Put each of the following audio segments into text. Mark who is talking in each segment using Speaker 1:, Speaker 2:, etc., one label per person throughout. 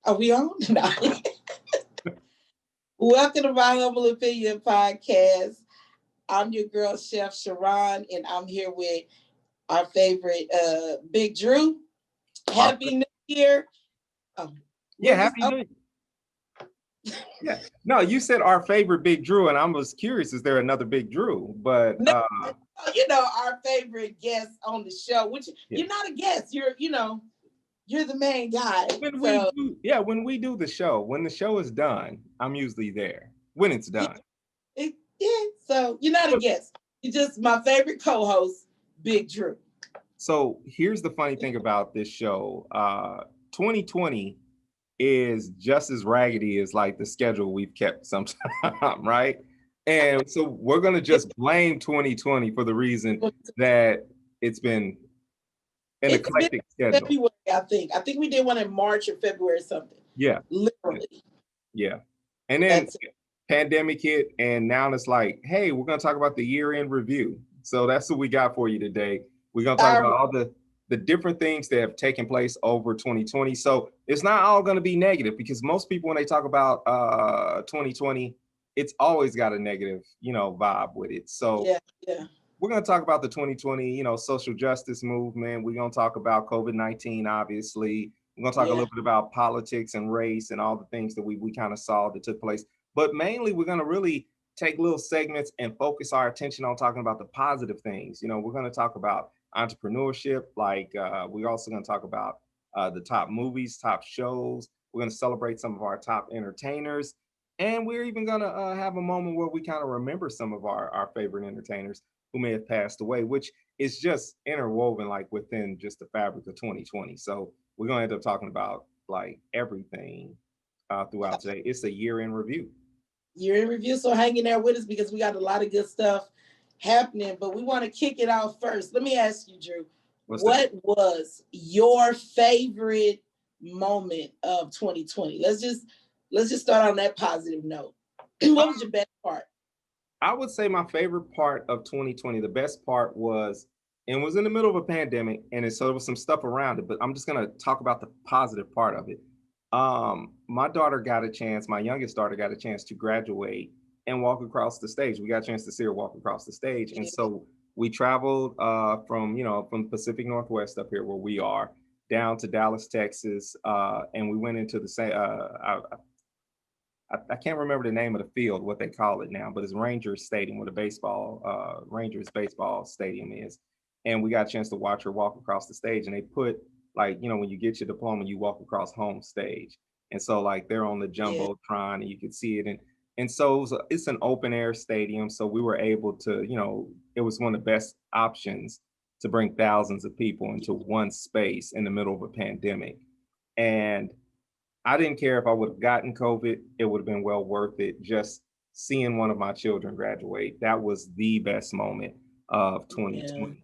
Speaker 1: Are we on? No. Welcome to My Humble Opinion Podcast. I'm your girl, Chef Sharon, and I'm here with our favorite Big Drew. Happy New Year. Oh,
Speaker 2: Yeah,
Speaker 1: we're just
Speaker 2: happy New Year. Yeah. No, you said our favorite Big Drew, and I was curious, is there another Big Drew? But
Speaker 1: no, our favorite guest on the show, which
Speaker 2: yeah.
Speaker 1: you're not a guest, you're the main guy.
Speaker 2: When we do the show, when the show is done, I'm usually there when it's done.
Speaker 1: So you're not a guest. You're just my favorite co-host, Big Drew.
Speaker 2: So here's the funny thing about this show. 2020 is just as raggedy as like the schedule we've kept sometime, right? And so we're gonna just blame 2020 for the reason that it's been an eclectic schedule.
Speaker 1: February, I think we did one in March or February or something.
Speaker 2: Yeah.
Speaker 1: Literally.
Speaker 2: Yeah. And then pandemic hit, and now it's like, hey, we're gonna talk about the year-end review. So that's what we got for you today. We're gonna talk about all the different things that have taken place over 2020. So it's not all gonna be negative, because most people, when they talk about 2020, it's always got a negative, vibe with it. So
Speaker 1: yeah.
Speaker 2: We're going to talk about the 2020, social justice movement. We're going to talk about COVID-19, obviously. We're going to talk a little bit about politics and race and all the things that we kind of saw that took place. But mainly, we're going to really take little segments and focus our attention on talking about the positive things. We're going to talk about entrepreneurship. We're also going to talk about the top movies, top shows. We're going to celebrate some of our top entertainers. And we're even going to have a moment where we kind of remember some of our favorite entertainers who may have passed away, which is just interwoven like within just the fabric of 2020. So we're going to end up talking about like everything throughout today. It's a year in review.
Speaker 1: Year in review. So hang in there with us, because we got a lot of good stuff happening. But we want to kick it off first. Let me ask you, Drew, what was your favorite moment of 2020? Let's just start on that positive note. What was your best part?
Speaker 2: I would say my favorite part of 2020, the best part was, and it was in the middle of a pandemic, and so there was some stuff around it, but I'm just going to talk about the positive part of it. My youngest daughter got a chance to graduate and walk across the stage. We got a chance to see her walk across the stage. And so we traveled from the Pacific Northwest up here where we are down to Dallas, Texas. And we went into the same, I can't remember the name of the field, what they call it now, but it's Rangers Stadium, where the Rangers baseball stadium is. And we got a chance to watch her walk across the stage. And they put, when you get your diploma, you walk across home stage. And so they're on the Jumbotron and you could see it. And so it's an open air stadium. So we were able to, it was one of the best options to bring thousands of people into one space in the middle of a pandemic. And I didn't care if I would have gotten COVID. It would have been well worth it. Just seeing one of my children graduate, that was the best moment of 2020,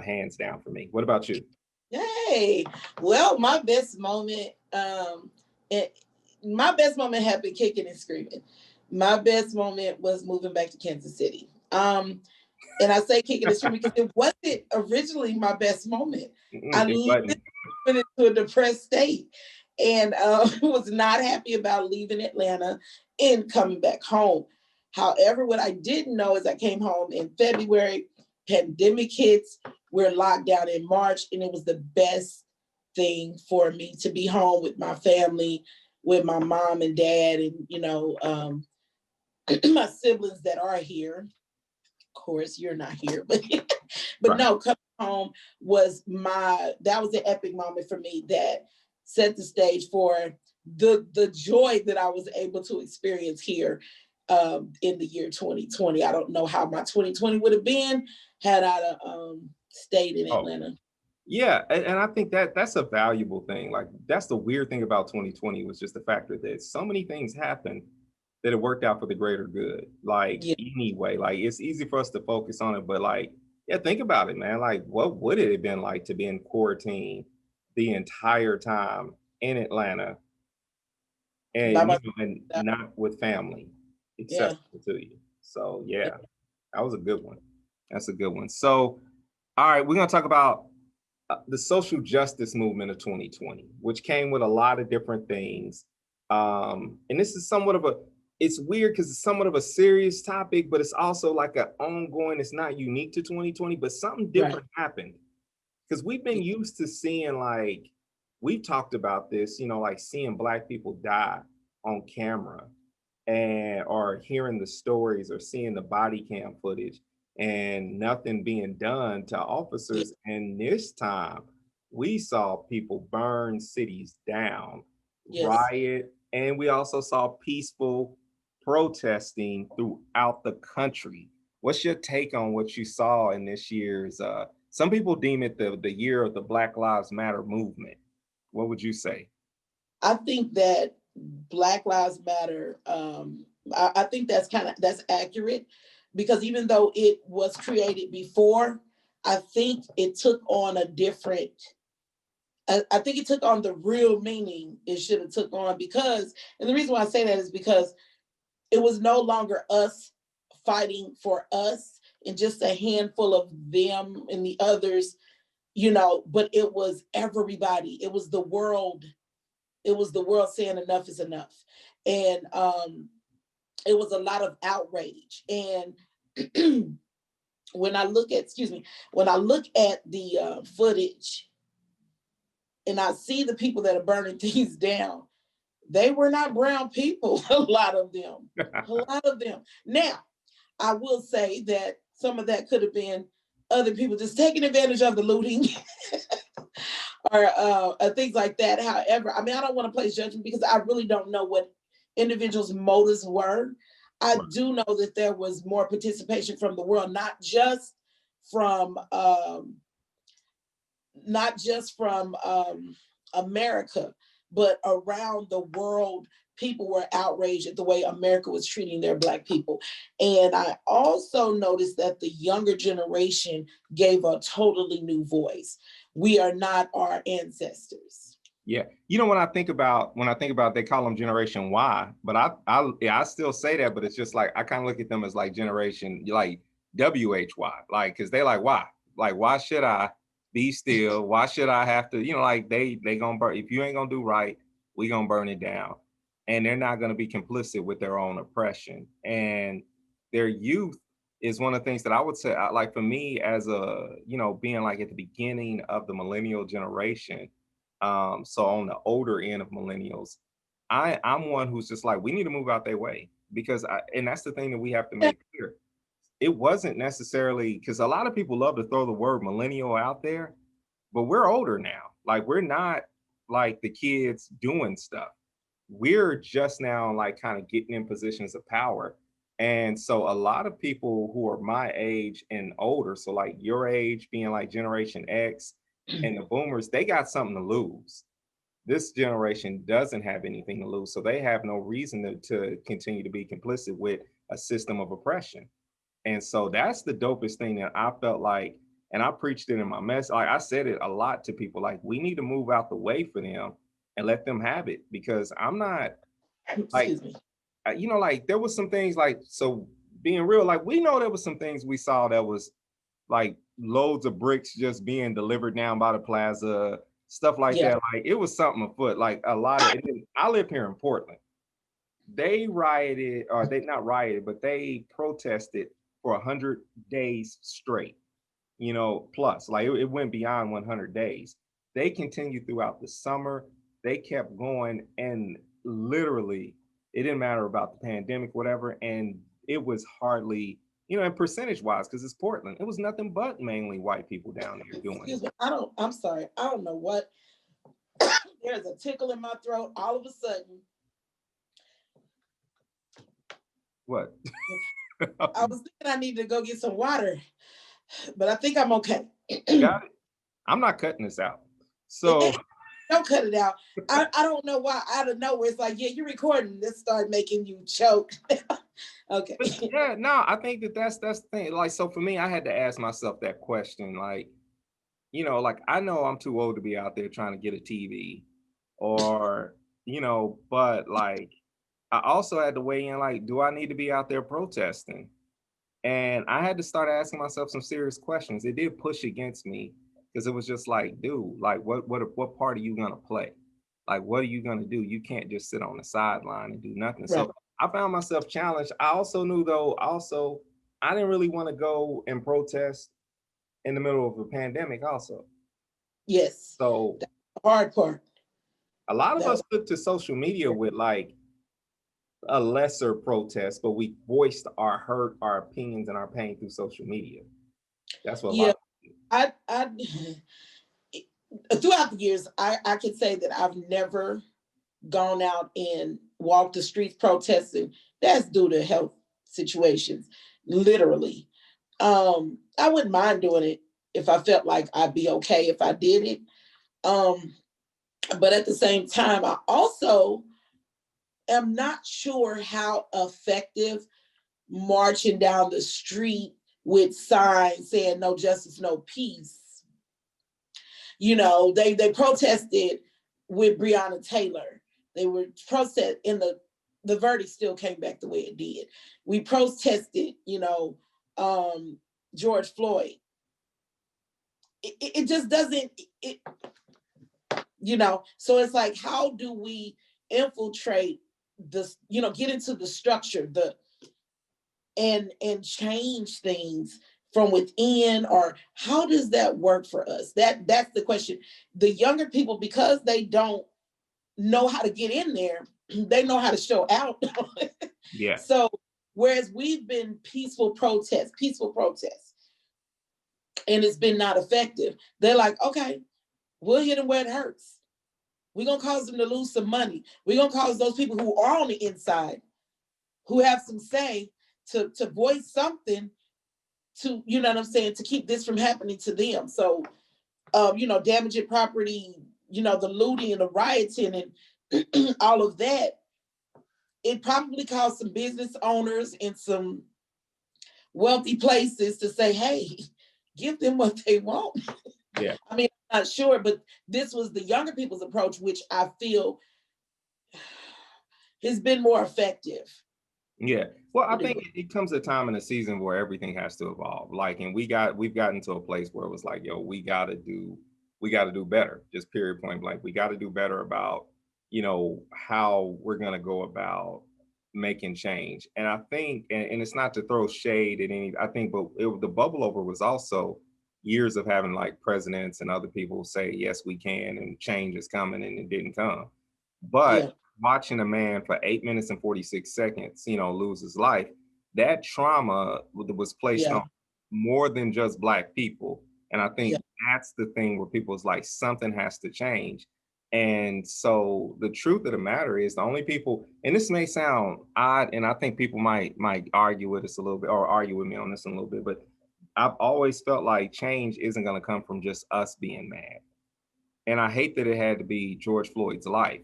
Speaker 2: hands down for me. What about you?
Speaker 1: Hey, well, my best moment had been kicking and screaming. My best moment was moving back to Kansas City. And I say kicking and screaming because it wasn't originally my best moment. I went into a depressed state and was not happy about leaving Atlanta and coming back home. However, what I didn't know is I came home in February, pandemic hits, we're locked down in March, and it was the best thing for me to be home with my family, with my mom and dad, and my siblings that are here. Of course, you're not here, but
Speaker 2: right.
Speaker 1: No, coming home was an epic moment for me that set the stage for the joy that I was able to experience here in the year 2020. I don't know how my 2020 would have been had I stayed in Atlanta.
Speaker 2: Yeah, and I think that's a valuable thing. Like, that's the weird thing about 2020 was just the fact that so many things happened that it worked out for the greater good. Anyway, it's easy for us to focus on it, but think about it, man. Like, what would it have been like to be in quarantine the entire time in Atlanta and, and not with family accessible to you? So that was a good one. That's a good one. So, all right, we're gonna talk about the social justice movement of 2020, which came with a lot of different things. And this is somewhat of a, it's weird because it's somewhat of a serious topic, but it's also like an ongoing, it's not unique to 2020, but something different happened. Because we've been used to seeing, like, we've talked about this, you know, like seeing Black people die on camera and or hearing the stories or seeing the body cam footage and nothing being done to officers. And this time we saw people burn cities down, riot, and we also saw peaceful protesting throughout the country. What's your take on what you saw in this year's some people deem it the year of the Black Lives Matter movement? What would you say?
Speaker 1: I think that Black Lives Matter, I think that's accurate, because even though it was created before, I think it took on a different, I think it took on the real meaning it should have took on, because, and the reason why I say that is because it was no longer us fighting for us and just a handful of them and the others, you know, but it was everybody. It was the world. It was the world saying enough is enough. And it was a lot of outrage. And when I look at, when I look at the footage and I see the people that are burning things down, they were not brown people, a lot of them, a lot of them. Now, I will say that some of that could have been other people just taking advantage of the looting or things like that. However, I mean, I don't want to place judgment because I really don't know what individuals' motives were. I do know that there was more participation from the world, not just from America, but around the world. People were outraged at the way America was treating their Black people. And I also noticed that the younger generation gave a totally new voice. We are not our ancestors.
Speaker 2: Yeah, you know, when I think about they call them Generation Y, but I still say that, but it's just like I kind of look at them as like generation like WHY, like because they like why should I be still? Why should I have to, you know, like they gonna burn, if you ain't gonna do right, we gonna burn it down. And they're not gonna be complicit with their own oppression. And their youth is one of the things that I would say, like for me as a, you know, being like at the beginning of the millennial generation, so on the older end of millennials, I'm one who's just like, we need to move out their way because and that's the thing that we have to make clear. It wasn't necessarily because a lot of people love to throw the word millennial out there, but we're older now. Like we're not like the kids doing stuff. We're just now like kind of getting in positions of power. And so a lot of people who are my age and older, so like your age being like Generation X and the boomers, they got something to lose. This generation doesn't have anything to lose. So they have no reason to continue to be complicit with a system of oppression. And so that's the dopest thing that I felt like, and I preached it in my message. Like I said it a lot to people, like we need to move out the way for them and let them have it because I'm not like, you know, like there was some things like, so being real, like we know there was some things we saw that was like loads of bricks just being delivered down by the plaza, stuff like that. Like it was something afoot, like a lot of, I live here in Portland. They rioted, or they not rioted, but they protested for 100 days straight, you know, plus like it went beyond 100 days. They continued throughout the summer. They kept going and literally it didn't matter about the pandemic, whatever. And it was hardly, you know, and percentage wise, because it's Portland, it was nothing but mainly white people down there doing it.
Speaker 1: I'm sorry. I don't know what. There's a tickle in my throat all of a sudden.
Speaker 2: What?
Speaker 1: I was thinking I needed to go get some water, but I think I'm okay.
Speaker 2: Got it. I'm not cutting this out. So
Speaker 1: don't cut it out. I don't know why out of nowhere it's like, yeah, you're recording. This started making you choke. Okay.
Speaker 2: But yeah, no, I think that's the thing. Like, so for me, I had to ask myself that question. Like, you know, like I know I'm too old to be out there trying to get a TV or, you know, but like I also had to weigh in like, do I need to be out there protesting? And I had to start asking myself some serious questions. It did push against me because it was just like, dude, like what part are you gonna play? Like, what are you gonna do? You can't just sit on the sideline and do nothing.
Speaker 1: Right.
Speaker 2: So I found myself challenged. I also knew though, also I didn't really want to go and protest in the middle of a pandemic also.
Speaker 1: Yes.
Speaker 2: So
Speaker 1: That's the hard part.
Speaker 2: a lot of
Speaker 1: That
Speaker 2: us
Speaker 1: was,
Speaker 2: took to social media with like a lesser protest, but we voiced our hurt, our opinions, and our pain through social media. That's what a lot
Speaker 1: yeah,
Speaker 2: of
Speaker 1: I throughout the years, I can say that I've never gone out and walked the streets protesting. That's due to health situations, literally. I wouldn't mind doing it if I felt like I'd be okay if I did it. Um, but at the same time, I also am not sure how effective marching down the street with signs saying no justice, no peace. You know, they protested with Breonna Taylor. They were protest in the verdict still came back the way it did. We protested, George Floyd. It just doesn't it, so it's like, how do we infiltrate this, get into the structure, and change things from within, or how does that work for us? That's the question. The younger people, because they don't know how to get in there, they know how to show out.
Speaker 2: yeah.
Speaker 1: So whereas we've been peaceful protests, and it's been not effective, they're like, okay, we'll hit them where it hurts. We're gonna cause them to lose some money. We're gonna cause those people who are on the inside, who have some say, to voice something, to, you know what I'm saying, to keep this from happening to them. So damaging property, the looting and the rioting and all of that, it probably caused some business owners in some wealthy places to say, hey, give them what they want.
Speaker 2: Yeah.
Speaker 1: I mean, I'm not sure, but this was the younger people's approach, which I feel has been more effective.
Speaker 2: Yeah. Well, I think it comes a time in the season where everything has to evolve. Like, and we've gotten to a place where it was like, yo, we gotta do better. Just period, point blank. We gotta do better about, how we're gonna go about making change. And I think, and it's not to throw shade at any, I think, but the bubble over was also years of having like presidents and other people say, yes, we can, and change is coming, and it didn't come. But watching a man for 8 minutes and 46 seconds, lose his life, that trauma was placed on more than just Black people. And I think that's the thing where people's like, something has to change. And so the truth of the matter is, the only people, and this may sound odd, and I think people might argue with us a little bit, or argue with me on this a little bit, but I've always felt like change isn't going to come from just us being mad. And I hate that it had to be George Floyd's life,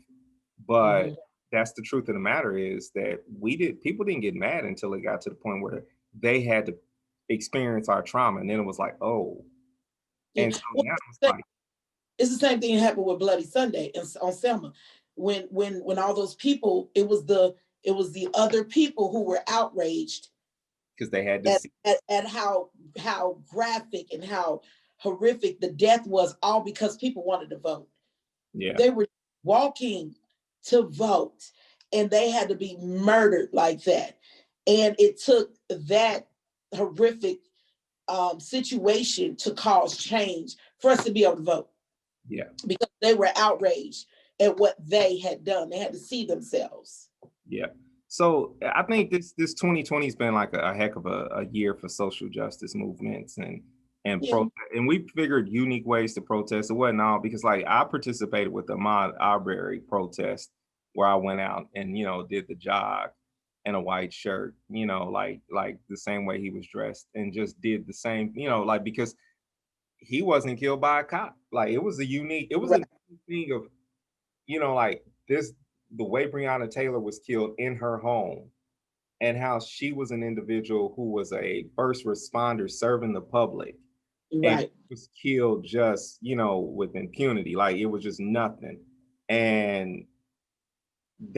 Speaker 2: but that's the truth of the matter, is that people didn't get mad until it got to the point where they had to experience our trauma. And then it was like, oh. And so now it's like,
Speaker 1: it's the same thing that happened with Bloody Sunday on Selma. When all those people, it was the other people who were outraged
Speaker 2: because they had to
Speaker 1: at how graphic and how horrific the death was, all because people wanted to vote.
Speaker 2: Yeah.
Speaker 1: They were walking to vote, and they had to be murdered like that. And it took that horrific situation to cause change for us to be able to vote.
Speaker 2: Yeah.
Speaker 1: Because they were outraged at what they had done. They had to see themselves.
Speaker 2: Yeah. So I think this 2020 has been like a heck of a year for social justice movements and and we figured unique ways to protest. It wasn't all, because like I participated with the Ahmaud Arbery protest, where I went out and did the jog in a white shirt, like the same way he was dressed, and just did the same, like, because he wasn't killed by a cop. Like it was a unique thing of, like this, the way Breonna Taylor was killed in her home, and how she was an individual who was a first responder serving the public, and was killed just, with impunity. Like it was just nothing. And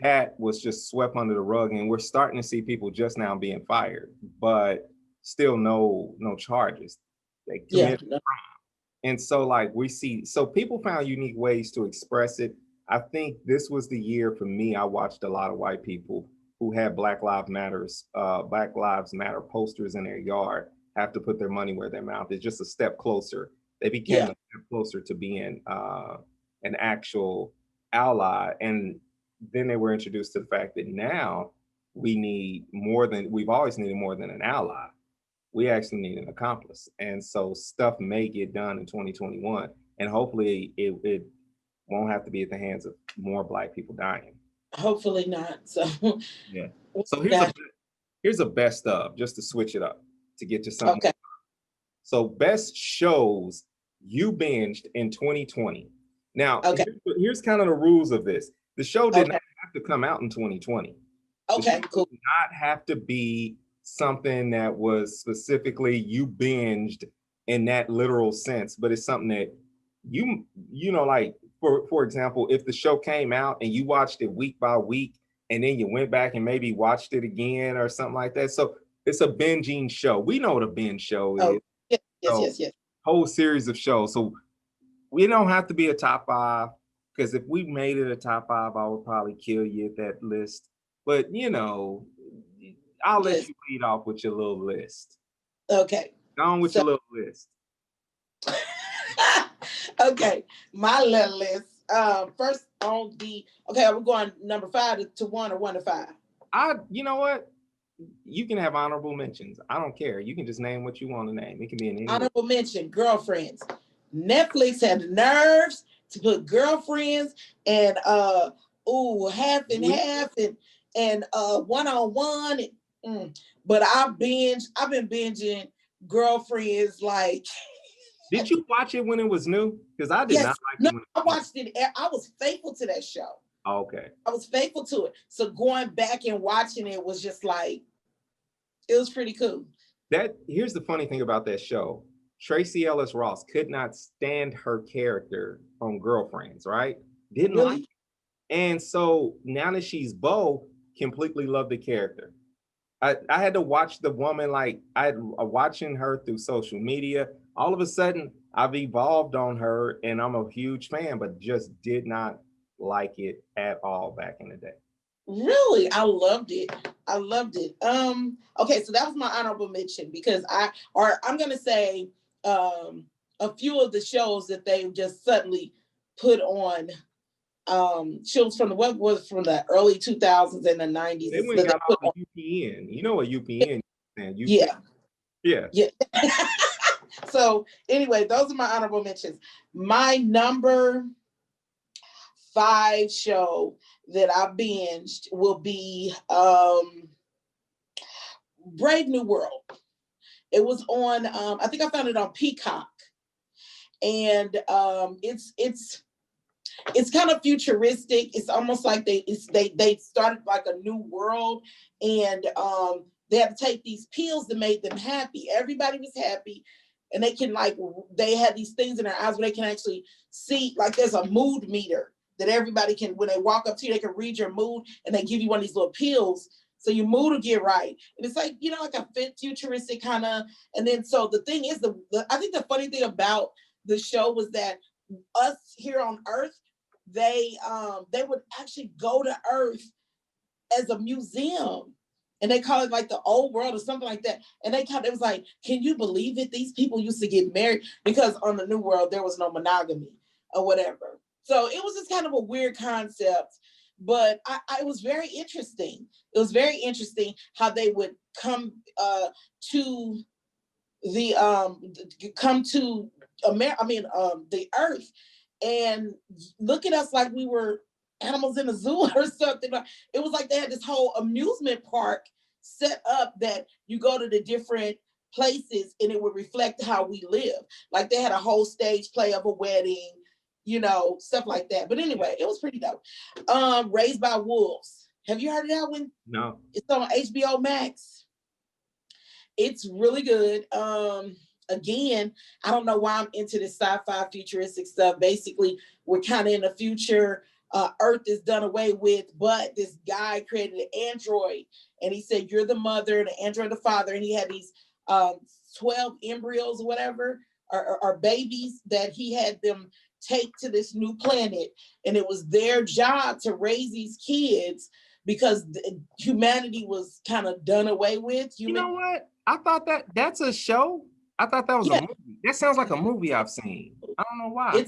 Speaker 2: that was just swept under the rug. And we're starting to see people just now being fired, but still no charges. They committed crime. And so like we see, so people found unique ways to express it. I think this was the year for me. I watched a lot of white people who had Black Lives Matter posters in their yard have to put their money where their mouth is, just a step closer. They became
Speaker 1: Yeah.
Speaker 2: a step closer to being an actual ally. And then they were introduced to the fact that now we've always needed more than an ally. We actually need an accomplice. And so stuff may get done in 2021. And hopefully it won't have to be at the hands of more Black people dying.
Speaker 1: Hopefully not. So
Speaker 2: Yeah. So
Speaker 1: yeah.
Speaker 2: here's a best of, just to switch it up to get to something.
Speaker 1: Okay.
Speaker 2: So best shows you binged in 2020. Now,
Speaker 1: Okay.
Speaker 2: here's kind of the rules of this. The show did
Speaker 1: Okay.
Speaker 2: not have to come out in 2020.
Speaker 1: Okay, cool.
Speaker 2: Did not have to be something that was specifically you binged in that literal sense, but it's something that you know, like for example, if the show came out and you watched it week by week and then you went back and maybe watched it again or something like that. So it's a binging show. We know what a binge show
Speaker 1: Oh,
Speaker 2: is.
Speaker 1: yes,
Speaker 2: So
Speaker 1: yes.
Speaker 2: whole series of shows. So we don't have to be a top five, because if we made it a top five, I would probably kill you at that list. But you know, I'll let
Speaker 1: Yes.
Speaker 2: you lead off with your little list.
Speaker 1: Okay.
Speaker 2: Go on with
Speaker 1: So,
Speaker 2: your little list.
Speaker 1: okay, my little list. First on the okay, we're going number 5 to 1 or 1 to 5.
Speaker 2: You know what? You can have honorable mentions. I don't care. You can just name what you want to name. It can be in any
Speaker 1: Honorable mention, Girlfriends. Netflix had the nerves to put Girlfriends and half and half and one-on-one. But I've been binging Girlfriends like.
Speaker 2: Did you watch it when it was new? Because I did
Speaker 1: Yes,
Speaker 2: not like
Speaker 1: no,
Speaker 2: it when
Speaker 1: I watched it. I was faithful to that show.
Speaker 2: Okay.
Speaker 1: I was faithful to it. So going back and watching it was just like, it was pretty cool.
Speaker 2: Here's the funny thing about that show. Tracee Ellis Ross could not stand her character on Girlfriends, right? Didn't
Speaker 1: Really?
Speaker 2: like it. And so now that she's Bo, completely love the character. I had to watch the woman, like I'm watching her through social media. All of a sudden, I've evolved on her and I'm a huge fan, but just did not like it at all back in the day.
Speaker 1: Really? I loved it. I loved it. Okay, so that was my honorable mention because I'm gonna say a few of the shows that they just suddenly put on shows from the early 2000s and the 90s.
Speaker 2: They went and got all the UPN. You know what UPN is?
Speaker 1: Yeah.
Speaker 2: Yeah.
Speaker 1: So anyway, those are my honorable mentions. My number 5 show that I binged will be Brave New World. It was on I think I found it on Peacock. And it's kind of futuristic. It's almost like they started like a new world, and they had to take these pills that made them happy. Everybody was happy, and they had these things in their eyes where they can actually see, like there's a mood meter that everybody can, when they walk up to you, they can read your mood, and they give you one of these little pills so your mood will get right. And it's like, like a futuristic kind of. And then so the thing is, I think the funny thing about the show was that us here on Earth, they would actually go to Earth as a museum, and they call it like the old world or something like that. And it was like, can you believe it? These people used to get married, because on the new world there was no monogamy or whatever. So it was just kind of a weird concept, but it was very interesting. It was very interesting how they would come to the Earth and look at us like we were animals in a zoo or something. It was like they had this whole amusement park set up that you go to the different places and it would reflect how we live. Like they had a whole stage play of a wedding, stuff like that. But anyway, it was pretty dope. Raised by Wolves. Have you heard of that one?
Speaker 2: No.
Speaker 1: It's on HBO Max. It's really good. Again, I don't know why I'm into this sci-fi futuristic stuff. Basically, we're kind of in the future. Earth is done away with, but this guy created an android, and he said, you're the mother, the android the father, and he had these 12 embryos or whatever are babies that he had them take to this new planet, and it was their job to raise these kids because humanity was kind of done away with.
Speaker 2: You know what? I thought that's a show. I thought that was a movie. That sounds like a movie I've seen. I don't know why.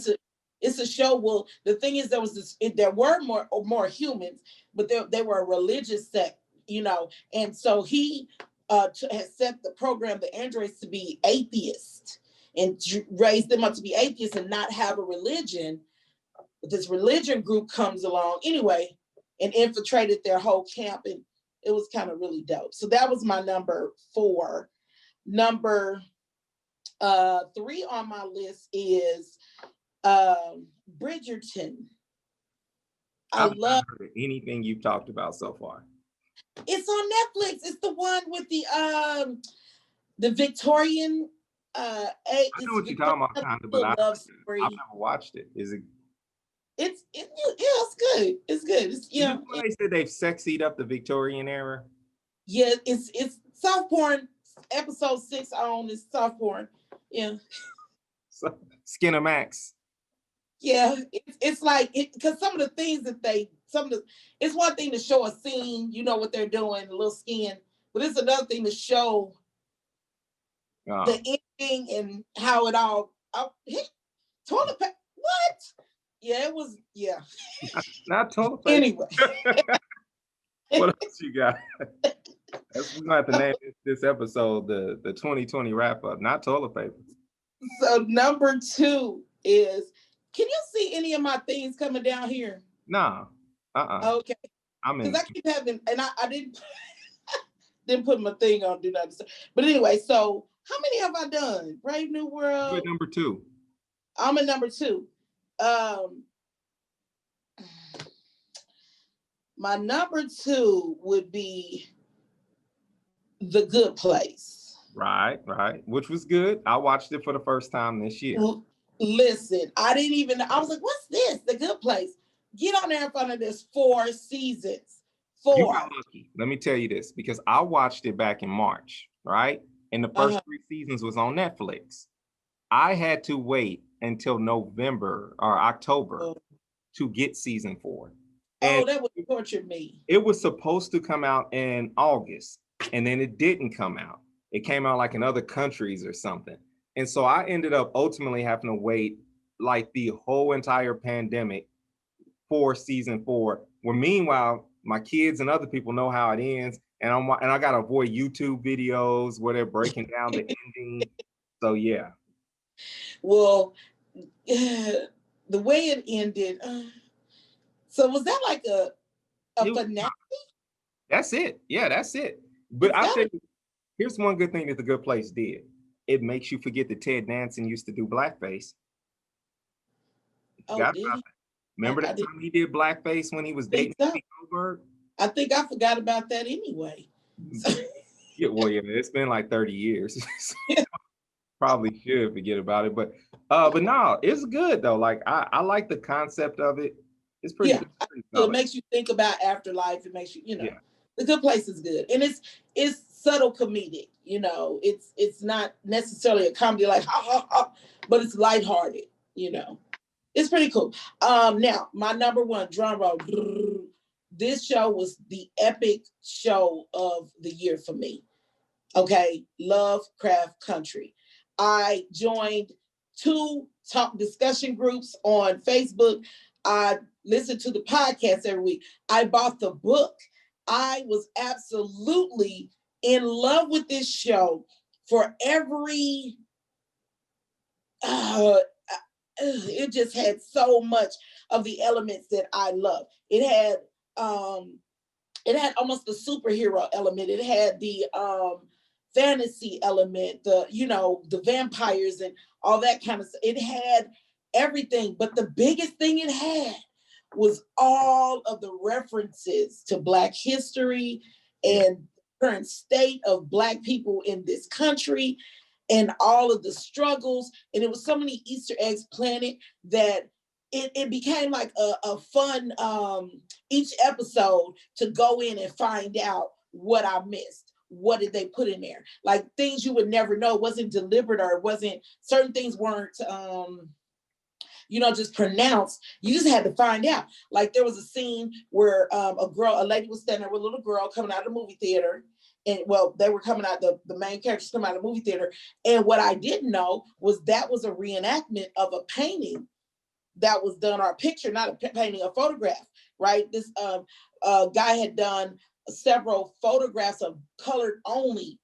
Speaker 1: It's a show. Well, the thing is, there were more humans, but they were a religious sect, and so he has set the program, the androids, to be atheists and raised them up to be atheists and not have a religion. But this religion group comes along anyway and infiltrated their whole camp, and it was kind of really dope. So that was my number 4. Number 3 on my list is Bridgerton.
Speaker 2: I've love anything you've talked about so far.
Speaker 1: It's on Netflix. It's the one with the Victorian
Speaker 2: I know what you're talking about, kind of, but I've never watched it. Is it?
Speaker 1: It's good. It's good.
Speaker 2: They said they've sexied up the Victorian era.
Speaker 1: Yeah, it's soft porn. Episode 6 on is soft porn. Yeah.
Speaker 2: So, Skinamax.
Speaker 1: Yeah, it's like because some of the things that it's one thing to show a scene, what they're doing, a little skin, but it's another thing to show the ending and how it all. Toilet paper. What? Yeah, it was. Yeah.
Speaker 2: Not toilet paper.
Speaker 1: Anyway.
Speaker 2: What else you got? We're gonna have to name this episode the 2020 wrap up. Not toilet paper.
Speaker 1: So number 2 is. Can you see any of my things coming down here?
Speaker 2: No.
Speaker 1: Okay. Because I keep having, and I didn't put my thing on do not disturb. But anyway, so how many have I done? Brave New World.
Speaker 2: You're number 2.
Speaker 1: I'm at number 2. My number 2 would be The Good Place.
Speaker 2: Right. Which was good. I watched it for the first time this year.
Speaker 1: Listen, I was like, what's this? The Good Place. Get on there in front of this 4 seasons. 4.
Speaker 2: You got lucky. Let me tell you this, because I watched it back in March, right? And the first 3 seasons was on Netflix. I had to wait until November or October to get season 4. And
Speaker 1: that would torture me.
Speaker 2: It was supposed to come out in August, and then it didn't come out. It came out like in other countries or something. And so I ended up ultimately having to wait like the whole entire pandemic for season 4. Where meanwhile, my kids and other people know how it ends, and I gotta avoid YouTube videos where they're breaking down the ending. So yeah.
Speaker 1: Well, the way it ended. So was that like a finale?
Speaker 2: That's it. Yeah, that's it. But I'll tell you, here's one good thing that The Good Place did. It makes you forget that Ted Danson used to do blackface.
Speaker 1: Did he?
Speaker 2: Remember that time he did blackface when he was dating Whoopi Goldberg?
Speaker 1: I think I forgot about that anyway.
Speaker 2: Yeah, it's been like 30 years. Probably should forget about it, but no, it's good though. Like I like the concept of it. It's pretty.
Speaker 1: Yeah, it makes you think about afterlife. It makes you, The Good Place is good, and it's subtle comedic. It's not necessarily a comedy like ha ha ha, but it's lighthearted. It's pretty cool. Now my number 1 drum roll. This show was the epic show of the year for me. Okay, Lovecraft Country. I joined 2 talk discussion groups on Facebook. I listened to the podcast every week. I bought the book. I was absolutely in love with this show for every, it just had so much of the elements that I love. It had almost the superhero element. It had the fantasy element, the vampires and all that kind of stuff. It had everything, but the biggest thing it had was all of the references to Black history and current state of Black people in this country and all of the struggles. And it was so many Easter eggs planted that it became like a fun each episode to go in and find out what I missed what did they put in there? Like things you would never know. It wasn't deliberate, or it wasn't, certain things weren't just pronounced. You just had to find out. Like there was a scene where a lady was standing there with a little girl coming out of the movie theater. And well, they were coming out, the main characters coming out of the movie theater. And what I didn't know was that was a reenactment of a painting that was done, or a picture, not a painting, a photograph, right? This guy had done several photographs of colored only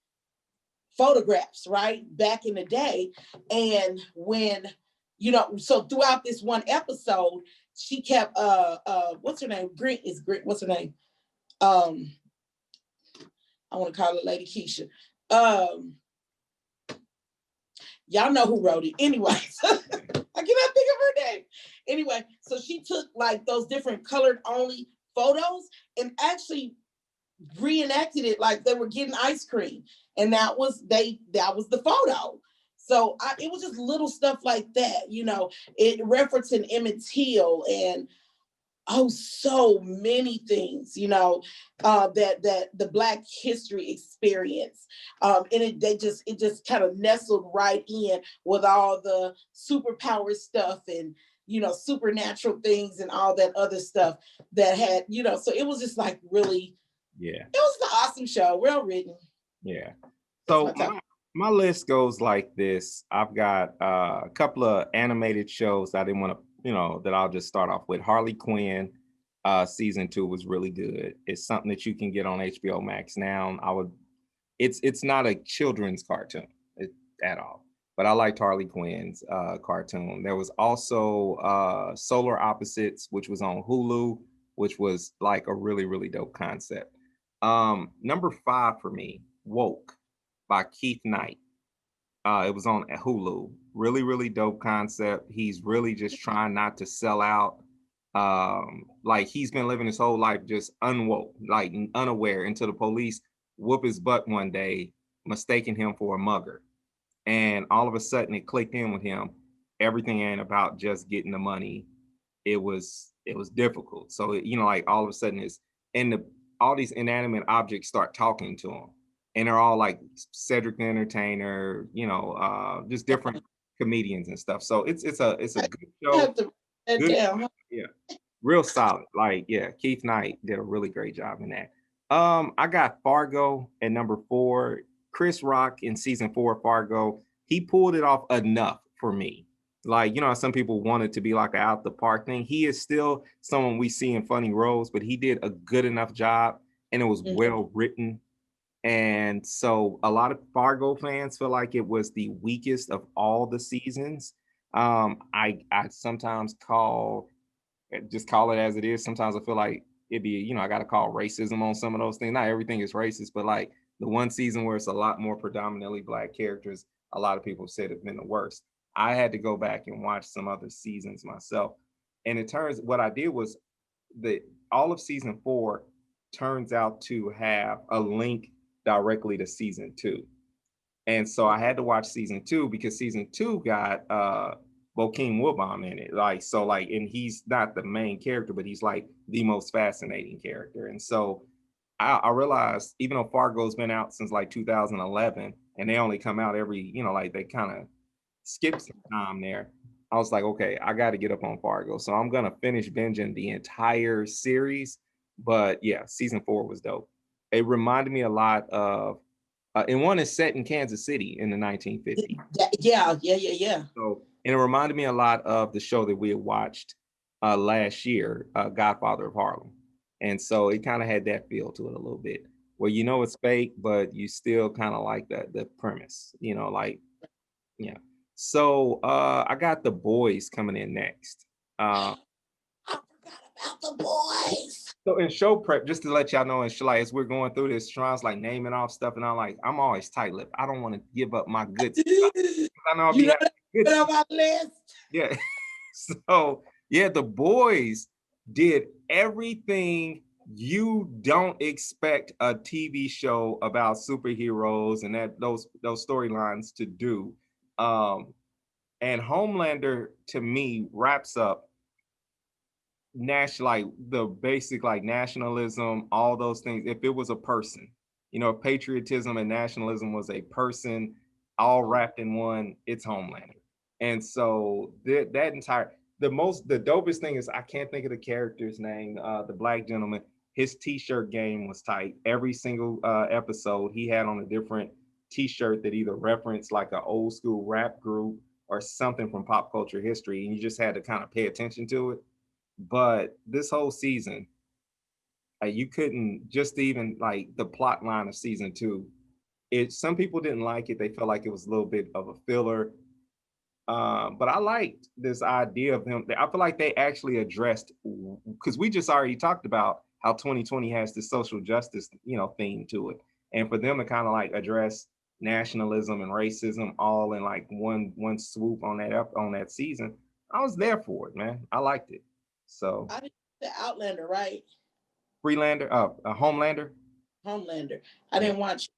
Speaker 1: photographs, right? Back in the day. And when, so throughout this one episode, she kept, what's her name? What's her name? I want to call it Lady Keisha. Y'all know who wrote it. Anyways, I cannot think of her name. Anyway, so she took like those different colored only photos and actually reenacted it like they were getting ice cream. And that was the photo. So it was just little stuff like that, it referencing Emmett Till and so many things, that the Black history experience. And it just kind of nestled right in with all the superpower stuff and, supernatural things and all that other stuff that had, so it was just like really, it was an awesome show, well written.
Speaker 2: Yeah. So my list goes like this. I've got a couple of animated shows that I didn't want to, that I'll just start off with. Harley Quinn, season 2 was really good. It's something that you can get on HBO Max now. It's not a children's cartoon at all, but I liked Harley Quinn's cartoon. There was also Solar Opposites, which was on Hulu, which was like a really, really dope concept. Number 5 for me, Woke by Keith Knight. It was on Hulu. Really, really dope concept. He's really just trying not to sell out. Like he's been living his whole life just unwoke, like unaware, until the police whoop his butt one day, mistaking him for a mugger. And all of a sudden it clicked in with him. Everything ain't about just getting the money. It was difficult. So, like all of a sudden all these inanimate objects start talking to him. And they're all like Cedric the Entertainer, just different comedians and stuff. So it's a good show. Good, yeah, real solid. Like, yeah, Keith Knight did a really great job in that. I got Fargo at number 4. Chris Rock in season 4 of Fargo, he pulled it off enough for me. Like, some people want it to be like an out the park thing. He is still someone we see in funny roles, but he did a good enough job, and it was well written. And so a lot of Fargo fans feel like it was the weakest of all the seasons. I sometimes call it as it is. Sometimes I feel like it'd be, I got to call racism on some of those things. Not everything is racist, but like the one season where it's a lot more predominantly Black characters, a lot of people said it's been the worst. I had to go back and watch some other seasons myself. And what I did was all of season 4 turns out to have a link directly to season 2. And so I had to watch season 2 because season 2 got Bokeem Woodbine in it. And he's not the main character, but he's like the most fascinating character. And so I realized, even though Fargo's been out since like 2011, and they only come out every, they kind of skip some time there. I was like, okay, I got to get up on Fargo. So I'm going to finish binging the entire series. But yeah, season 4 was dope. It reminded me a lot of, and one is set in Kansas City in the 1950s.
Speaker 1: Yeah.
Speaker 2: So, and it reminded me a lot of the show that we had watched last year, Godfather of Harlem. And so it kind of had that feel to it a little bit, where it's fake, but you still kind of like the premise, yeah. So I got The Boys coming in next.
Speaker 1: I forgot about The Boys.
Speaker 2: So in show prep, just to let y'all know, as we're going through this, Sharon's like naming off stuff, and I'm always tight-lipped. I don't want to give up my good stuff. I know good
Speaker 1: on my list.
Speaker 2: Yeah. So yeah, The Boys did everything you don't expect a TV show about superheroes and those storylines to do. And Homelander, to me, wraps up the basic like nationalism, all those things. If it was a person, you know, patriotism and nationalism was a person all wrapped in one, it's Homelander. And so that entire the dopest thing is I can't think of the character's name, the black gentleman. His t-shirt game was tight. Every single episode he had on a different t-shirt that either referenced like an old school rap group or something from pop culture history, and you just had to kind of pay attention to it. But this whole season, you couldn't just even like the plot line of season two. It some people didn't like it. They felt like it was a little bit of a filler. But I liked this idea of them. I feel like they actually addressed because we just already talked about how 2020 has this social justice, you know, theme to it, and for them to kind of like address nationalism and racism all in like one swoop on that season, I was there for it, man. I liked it. So
Speaker 1: I didn't the Outlander, right?
Speaker 2: Freelander, Homelander.
Speaker 1: Homelander. I didn't watch.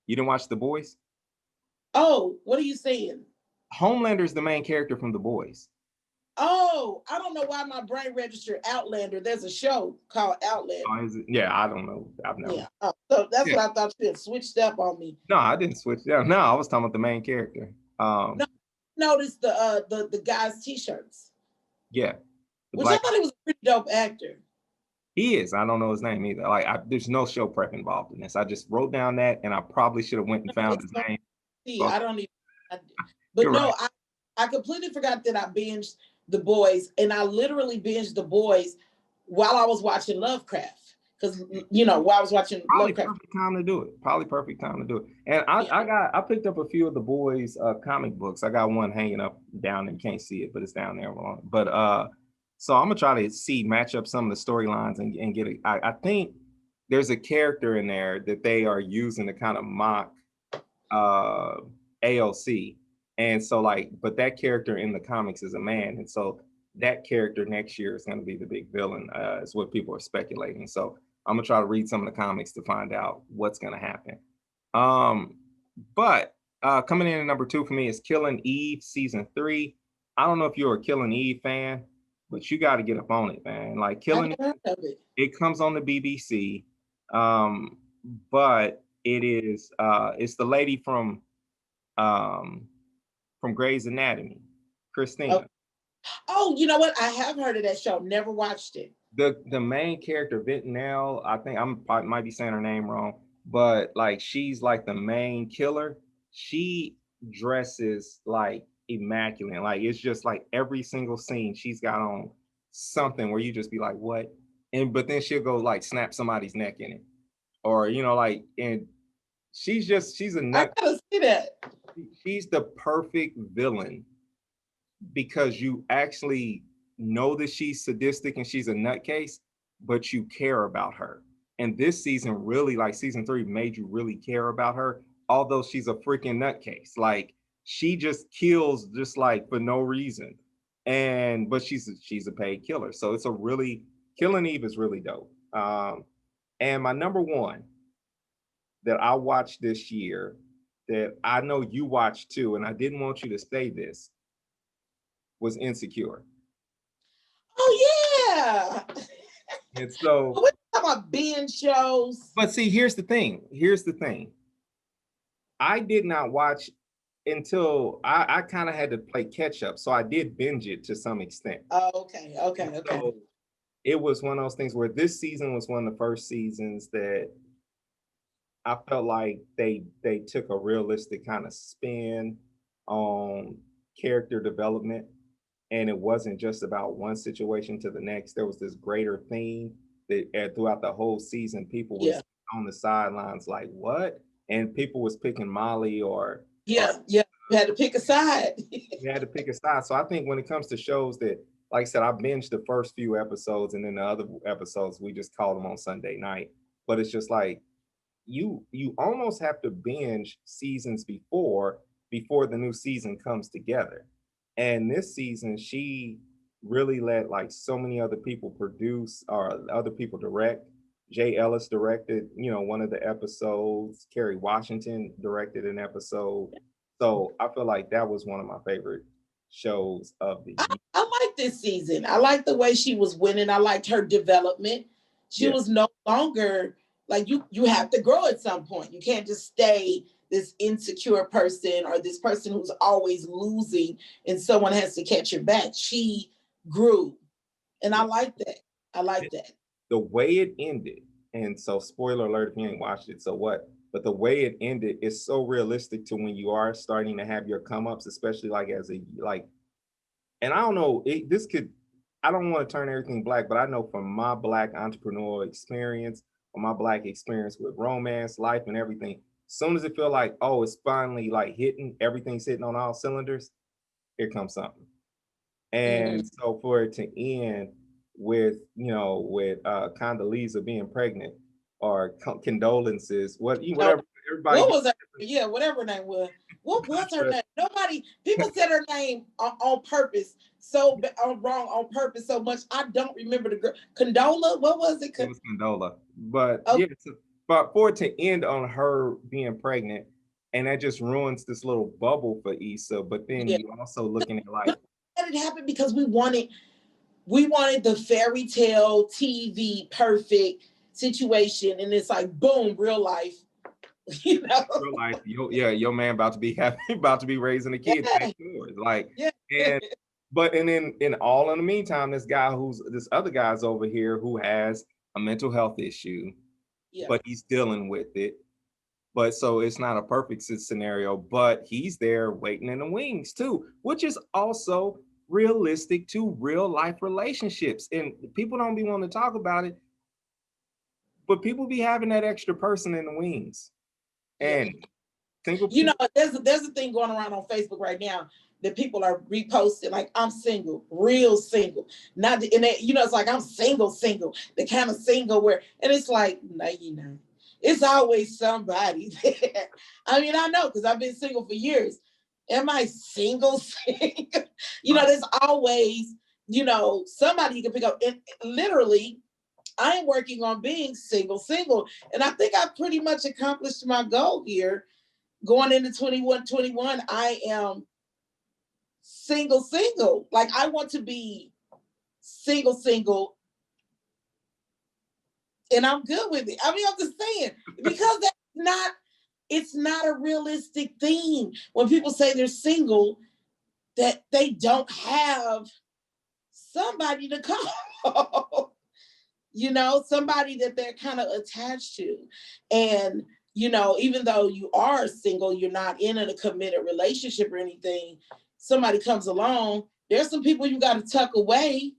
Speaker 2: You didn't watch The Boys?
Speaker 1: Oh, what are you saying?
Speaker 2: Homelander is the main character from The Boys.
Speaker 1: Oh, I don't know why my brain registered Outlander. There's a show called Outlander.
Speaker 2: Oh, is it? Yeah, I don't know. I've never.
Speaker 1: Yeah. Oh, so that's what I thought you had switched up on me.
Speaker 2: No, I didn't switch. Yeah, no, I was talking about the main character.
Speaker 1: No, notice the guy's t-shirts.
Speaker 2: Yeah.
Speaker 1: Which I thought he was a pretty dope actor.
Speaker 2: He is. I don't know his name either. Like, there's no show prep involved in this. I just wrote down that, and I probably should have went and found his name.
Speaker 1: See, I don't even. But no, right. I completely forgot that I binged The Boys, and I literally binged The Boys while I was watching Lovecraft. Because while I was watching Lovecraft.
Speaker 2: Perfect time to do it. Probably perfect time to do it. And I picked up a few of The Boys comic books. I got one hanging up down and can't see it, but it's down there. But so I'm gonna try to match up some of the storylines and get it. I think there's a character in there that they are using to kind of mock AOC. And so but that character in the comics is a man. And so that character next year is going to be the big villain, is what people are speculating. So I'm going to try to read some of the comics to find out what's going to happen. But coming in at number 2 for me is Killing Eve season 3. I don't know if you're a Killing Eve fan, but you got to get up on it, man. Like Killing Eve, it comes on the BBC. But it is it's the lady from Grey's Anatomy, Christina.
Speaker 1: Oh, you know what? I have heard of that show. Never watched it.
Speaker 2: The main character, Vitnell, I think I might be saying her name wrong, but like she's like the main killer. She dresses like immaculate. Like it's just like every single scene she's got on something where you just be like, what? But then she'll go like snap somebody's neck in it. Or and she's a nut.
Speaker 1: I gotta see that.
Speaker 2: She's the perfect villain because you actually know that she's sadistic and she's a nutcase, but you care about her. And this season really, like season 3, made you really care about her, although she's a freaking nutcase. Like she just kills just like for no reason. But she's a paid killer. So it's Killing Eve is really dope. And my number 1 that I watched this year that I know you watched too, and I didn't want you to say this, was Insecure.
Speaker 1: Oh yeah.
Speaker 2: And so
Speaker 1: we're talking about binge shows.
Speaker 2: But see, here's the thing. I did not watch until I kind of had to play catch up. So I did binge it to some extent.
Speaker 1: Oh, okay.
Speaker 2: So it was one of those things where this season was one of the first seasons that I felt like they took a realistic kind of spin on character development, and it wasn't just about one situation to the next. There was this greater theme that throughout the whole season, people was on the sidelines like, what? And people was picking Molly or
Speaker 1: you had to pick a side.
Speaker 2: You had to pick a side. So I think when it comes to shows that, like I said, I binged the first few episodes, and then the other episodes we just called them on Sunday night. But it's just like you almost have to binge seasons before the new season comes together. And this season, she really let like so many other people produce or other people direct. Jay Ellis directed, one of the episodes. Kerry Washington directed an episode. So I feel like that was one of my favorite shows of the year.
Speaker 1: I like this season. I like the way she was winning. I liked her development. She was no longer like you have to grow at some point. You can't just stay this insecure person or this person who's always losing and someone has to catch your back. She grew. And I like that. I like that.
Speaker 2: The way it ended, and so spoiler alert if you ain't watched it, so what? But the way it ended is so realistic to when you are starting to have your come ups, especially like as a like, and I don't know, this could, I don't want to turn everything black, but I know from my Black entrepreneurial experience, or my Black experience with romance, life, and everything, as soon as it feel like, oh, it's finally like hitting, everything's hitting on all cylinders, here comes something. And so for it to end with, you know, with Condoleezza being pregnant or condolences, whatever, everybody.
Speaker 1: What was her? Yeah, whatever her name was. What was her name? Nobody, people said her name on purpose, so wrong on purpose so much. I don't remember the girl. Condola, what was it?
Speaker 2: It was Condola. But yeah, but for it to end on her being pregnant, and that just ruins this little bubble for Issa. But then you also looking at like,
Speaker 1: it happened because we wanted the fairy tale TV perfect situation, and it's like boom, real life. You know,
Speaker 2: real life, your man about to be raising a kid. Like, and then in all in the meantime, this other guy's over here who has a mental health issue, but he's dealing with it. But so it's not a perfect scenario, but he's there waiting in the wings too, which is also realistic to real life relationships. And people don't be wanting to talk about it, but people be having that extra person in the wings. And
Speaker 1: you know, there's a thing going around on Facebook right now that people are reposting, like, I'm single, real single. Not, and they, you know, it's like, I'm single, the kind of single where, and it's like, no, you know, it's always somebody there. I mean, I know, because I've been single for years. Am I single? You know, there's always, you know, somebody you can pick up. And literally, I am working on being single. And I think I've pretty much accomplished my goal here. Going into 21, I am single. Like, I want to be single. And I'm good with it. I mean, I'm just saying, because it's not a realistic thing. When people say they're single, that they don't have somebody to call. You know, somebody that they're kind of attached to. And, you know, even though you are single, you're not in a committed relationship or anything, somebody comes along, there's some people you got to tuck away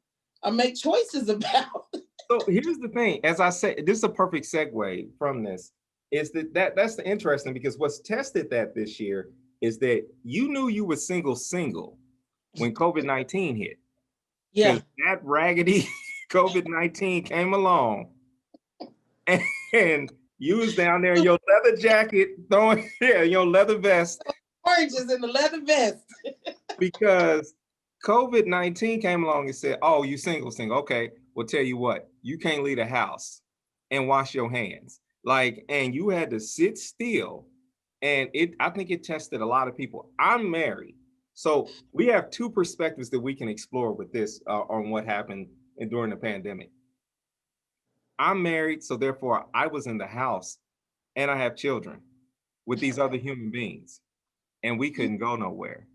Speaker 1: or make choices about.
Speaker 2: So here's the thing, as I said, this is a perfect segue from this, is that's the interesting, because what's tested that this year is that you knew you were single when COVID-19 hit.
Speaker 1: Yeah.
Speaker 2: That raggedy COVID-19 came along, and you was down there in your leather jacket, throwing your leather vest.
Speaker 1: Oranges in the leather vest.
Speaker 2: Because COVID-19 came along and said, oh, you single. Okay, well, tell you what, you can't leave the house and wash your hands. Like, and you had to sit still. And I think it tested a lot of people. I'm married. So we have two perspectives that we can explore with this on what happened during the pandemic. I'm married, so therefore I was in the house and I have children with these other human beings, and we couldn't go nowhere.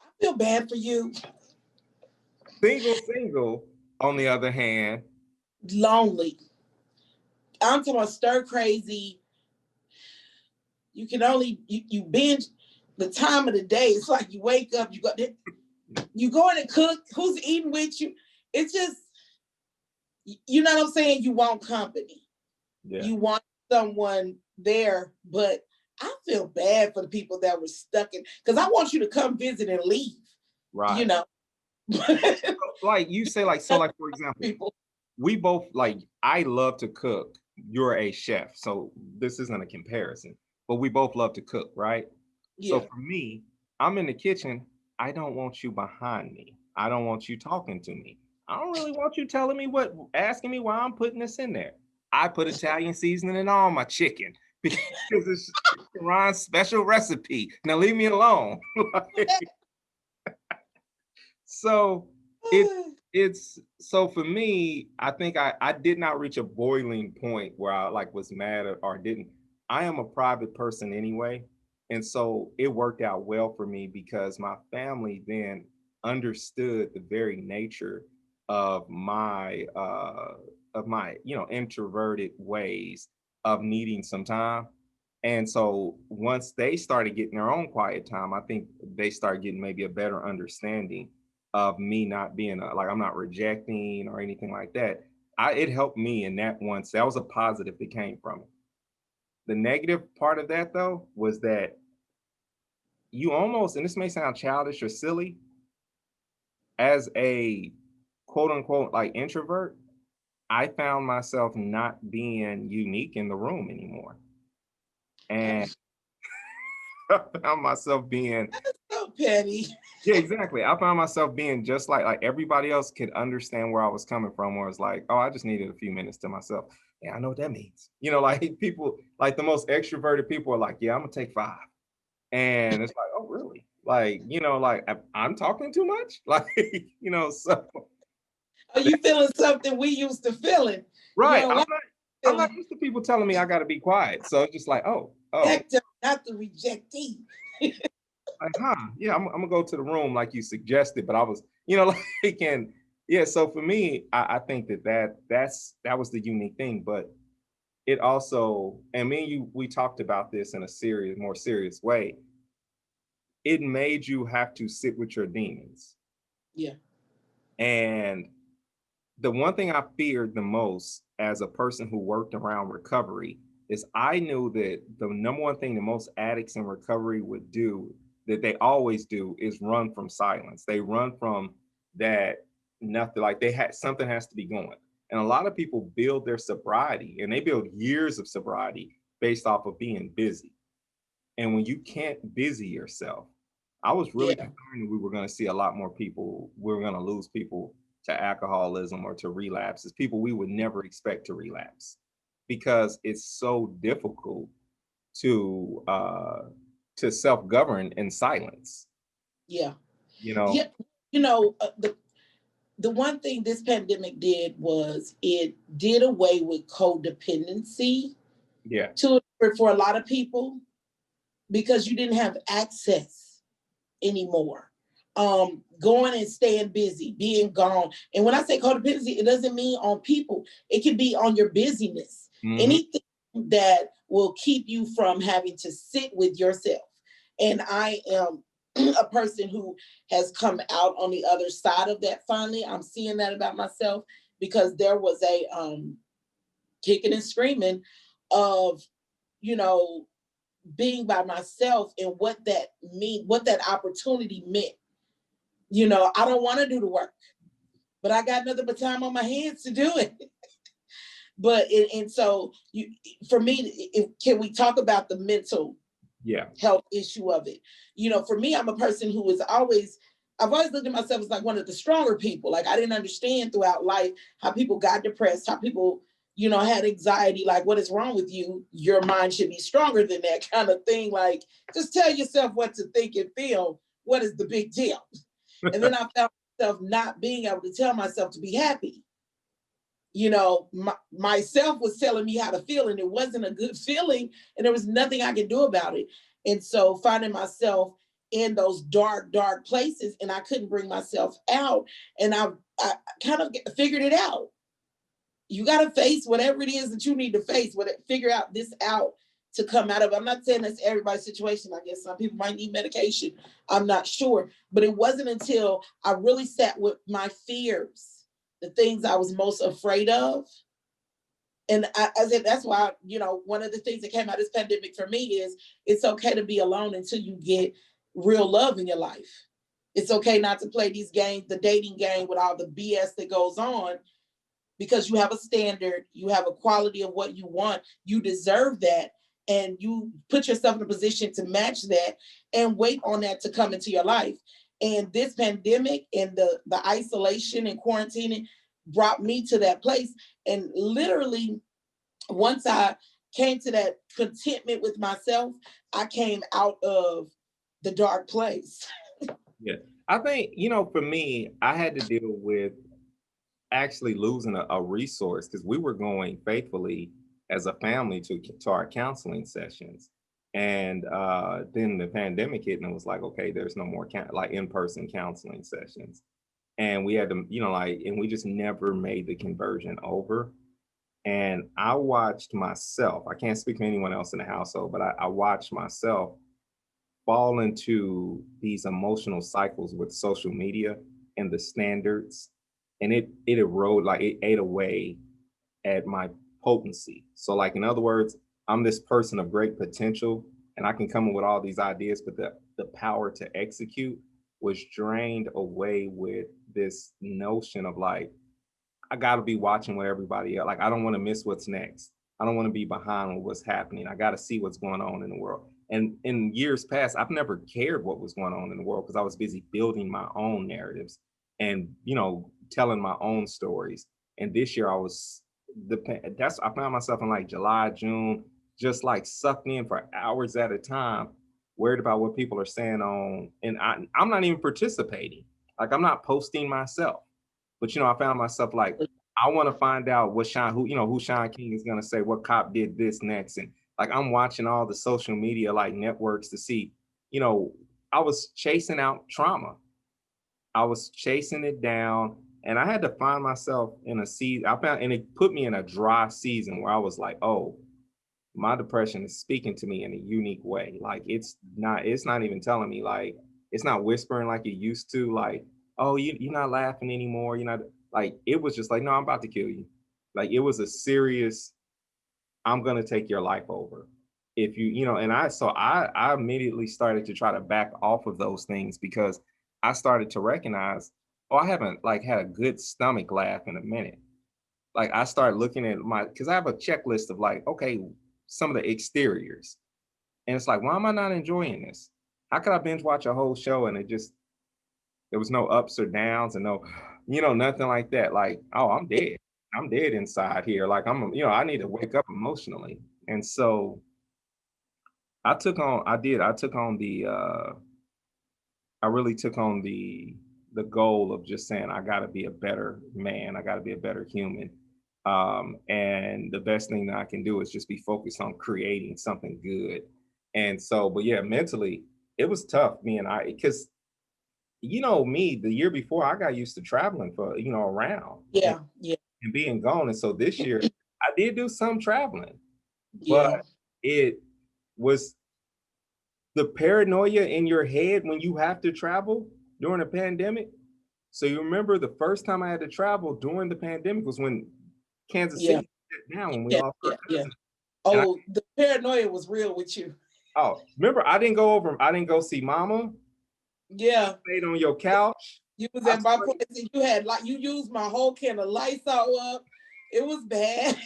Speaker 1: I feel bad for you.
Speaker 2: Single, on the other hand.
Speaker 1: Lonely. I'm talking about stir crazy. You can only, you binge the time of the day. It's like you wake up, you go in and cook, who's eating with you? It's just, you know what I'm saying? You want company. Yeah. You want someone there, but I feel bad for the people that were stuck in, because I want you to come visit and leave. Right. You know.
Speaker 2: Like you say, like, so like, for example, we both, like, I love to cook. You're a chef, so this isn't a comparison, but we both love to cook, right? Yeah. So for me, I'm in the kitchen. I don't want you behind me. I don't want you talking to me. I don't really want you telling me asking me why I'm putting this in there. I put Italian seasoning in all my chicken because it's Ron's special recipe. Now leave me alone. So It's so for me, I think I did not reach a boiling point where I like was mad or didn't. I am a private person anyway. And so it worked out well for me because my family then understood the very nature of my, introverted ways of needing some time. And so once they started getting their own quiet time, I think they started getting maybe a better understanding of me not being like I'm not rejecting or anything like that. It helped me in that once. That was a positive that came from it. The negative part of that though was that you almost, and this may sound childish or silly, as a quote unquote like introvert, I found myself not being unique in the room anymore. And I found myself being
Speaker 1: So petty.
Speaker 2: yeah, exactly. I found myself being just like everybody else could understand where I was coming from, where it's like, oh, I just needed a few minutes to myself. Yeah, I know what that means. Like people, like the most extroverted people are like, yeah, I'm gonna take 5. And it's like, oh, really? Like, like I'm talking too much? Like, so
Speaker 1: Are you feeling something we used to feeling? You
Speaker 2: right.
Speaker 1: know,
Speaker 2: I'm
Speaker 1: like
Speaker 2: not I'm not
Speaker 1: feeling
Speaker 2: used to people telling me I gotta be quiet. So it's just like, oh,
Speaker 1: rejected, not the rejectee.
Speaker 2: like, yeah, I'm gonna go to the room like you suggested, but I was, like, and yeah. So for me, I think that was the unique thing, but it also, and me and you, we talked about this in a more serious way. It made you have to sit with your demons,
Speaker 1: Yeah,
Speaker 2: and the one thing I feared the most as a person who worked around recovery is I knew that the number one thing that most addicts in recovery would do, that they always do, is run from silence. They run from that nothing, like they had something has to be going. And a lot of people build their sobriety and they build years of sobriety based off of being busy. And when you can't busy yourself, I was really
Speaker 1: yeah,
Speaker 2: concerned that we were going to see a lot more people. We were going to lose people to alcoholism or to relapses, people we would never expect to relapse because it's so difficult to self-govern in silence.
Speaker 1: yeah,
Speaker 2: You know,
Speaker 1: yeah. The one thing this pandemic did was it did away with codependency
Speaker 2: yeah,
Speaker 1: to for a lot of people because you didn't have access anymore. Going and staying busy, being gone. And when I say codependency, it doesn't mean on people. It can be on your busyness.
Speaker 2: hmm
Speaker 1: Anything that will keep you from having to sit with yourself. And I am a person who has come out on the other side of that finally. I'm seeing that about myself because there was a kicking and screaming of, you know, being by myself and what that opportunity meant. I don't want to do the work, but I got nothing but time on my hands to do it. But and so for me, can we talk about the mental
Speaker 2: yeah,
Speaker 1: health issue of it? For me, I'm a person who is always. I've always looked at myself as like one of the stronger people. Like I didn't understand throughout life how people got depressed, how people, had anxiety. Like, what is wrong with you? Your mind should be stronger than that kind of thing. Like, just tell yourself what to think and feel. What is the big deal? And then I found myself not being able to tell myself to be happy. Myself was telling me how to feel, and it wasn't a good feeling, and there was nothing I could do about it. And so finding myself in those dark, dark places, and I couldn't bring myself out. And I kind of figured it out. You got to face whatever it is that you need to face, figure out this out to come out of. I'm not saying that's everybody's situation. I guess some people might need medication. I'm not sure. But it wasn't until I really sat with my fears, the things I was most afraid of. And I said, that's why, one of the things that came out of this pandemic for me is it's okay to be alone until you get real love in your life. It's okay not to play these games, the dating game with all the BS that goes on, because you have a standard, you have a quality of what you want, you deserve that, and you put yourself in a position to match that and wait on that to come into your life. And this pandemic and the isolation and quarantining brought me to that place. And literally, once I came to that contentment with myself, I came out of the dark place.
Speaker 2: yeah. I think, for me, I had to deal with actually losing a resource because we were going faithfully as a family to our counseling sessions. And then the pandemic hit and it was like, okay, there's no more like in-person counseling sessions. And we had to, like, and we just never made the conversion over. And I watched myself, I can't speak for anyone else in the household, but I watched myself fall into these emotional cycles with social media and the standards. And it eroded, like it ate away at my potency. So like, in other words, I'm this person of great potential and I can come up with all these ideas, but the power to execute was drained away with this notion of like, I got to be watching what everybody else, like, I don't want to miss what's next. I don't want to be behind with what's happening. I got to see what's going on in the world. And in years past, I've never cared what was going on in the world because I was busy building my own narratives and, telling my own stories. And this year I found myself in like July, June, just like sucked in for hours at a time, worried about what people are saying and I'm not even participating. Like, I'm not posting myself. But I found myself like, I want to find out what who Shaun King is gonna say, what cop did this next. And like, I'm watching all the social media like networks to see, I was chasing out trauma. I was chasing it down. And I had to find myself in a season. And it put me in a dry season where I was like, oh, my depression is speaking to me in a unique way. Like, it's not even telling me, like, it's not whispering like it used to, like, oh, you're not laughing anymore. You're not, like, it was just like, no, I'm about to kill you. Like, it was a serious, I'm gonna take your life over. If and I immediately started to try to back off of those things because I started to recognize, oh, I haven't like had a good stomach laugh in a minute. Like, I started looking at because I have a checklist of like, okay, some of the exteriors. And it's like, why am I not enjoying this? How could I binge watch a whole show and there was no ups or downs and no, nothing like that. Like, oh, I'm dead. I'm dead inside here. Like, I need to wake up emotionally. And so I took on, I really took on the goal of just saying, I got to be a better man. I got to be a better human. And the best thing that I can do is just be focused on creating something good. And so, but yeah, mentally, it was tough, because me, the year before, I got used to traveling for, around
Speaker 1: Yeah, yeah,
Speaker 2: and being gone. And so this year, I did do some traveling, but
Speaker 1: yeah.
Speaker 2: it was the paranoia in your head when you have to travel during a pandemic. So you remember the first time I had to travel during the pandemic was when Kansas
Speaker 1: Yeah,
Speaker 2: City shut down, when we
Speaker 1: yeah,
Speaker 2: lost our
Speaker 1: yeah, yeah.
Speaker 2: cousin. And
Speaker 1: Oh, the paranoia was real with you.
Speaker 2: remember, I didn't go see mama.
Speaker 1: Yeah,
Speaker 2: Stayed on your couch.
Speaker 1: you was
Speaker 2: I
Speaker 1: at my place and you had like you used my whole can of Lysol up. It was bad.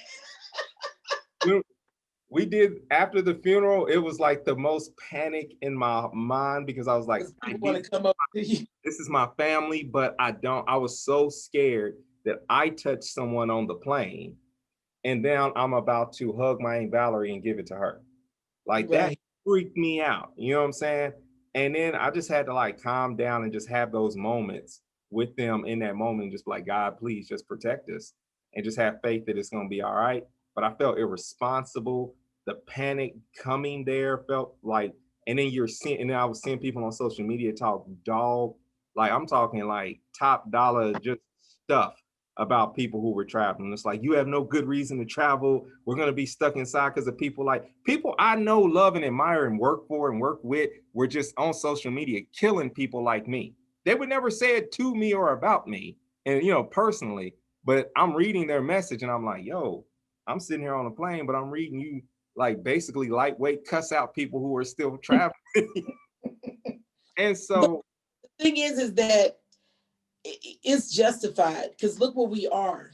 Speaker 2: we did after the funeral. It was like the most panic in my mind because I was like,
Speaker 1: People want to come up to you.
Speaker 2: this is my family, but I was so scared that I touched someone on the plane and then I'm about to hug my Aunt Valerie and give it to her. Like, that
Speaker 1: Right.
Speaker 2: freaked me out. You know what I'm saying? And then I just had to like calm down and just have those moments with them in that moment and just be like, God, please just protect us and just have faith that it's going to be all right. But I felt irresponsible. The panic coming there felt like, and then and then I was seeing people on social media talk dog, like, I'm talking like top dollar just stuff about people who were traveling. It's like, you have no good reason to travel. We're going to be stuck inside because of people I know, love, and admire and work for and work with. We're just on social media killing people like me. They would never say it to me or about me, and personally, but I'm reading their message and I'm like, yo, I'm sitting here on a plane, but I'm reading you like basically lightweight cuss out people who are still traveling. And
Speaker 1: But
Speaker 2: so
Speaker 1: the thing is that it's justified because look where we are.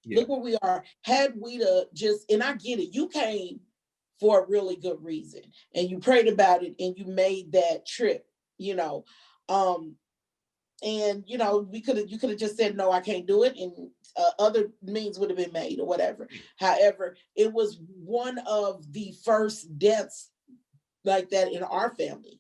Speaker 2: yeah,
Speaker 1: Look where we are. Had we to just, and I get it, you came for a really good reason and you prayed about it and you made that trip, you know. And you could have just said no, I can't do it, and other means would have been made or whatever. However, it was one of the first deaths like that in our family.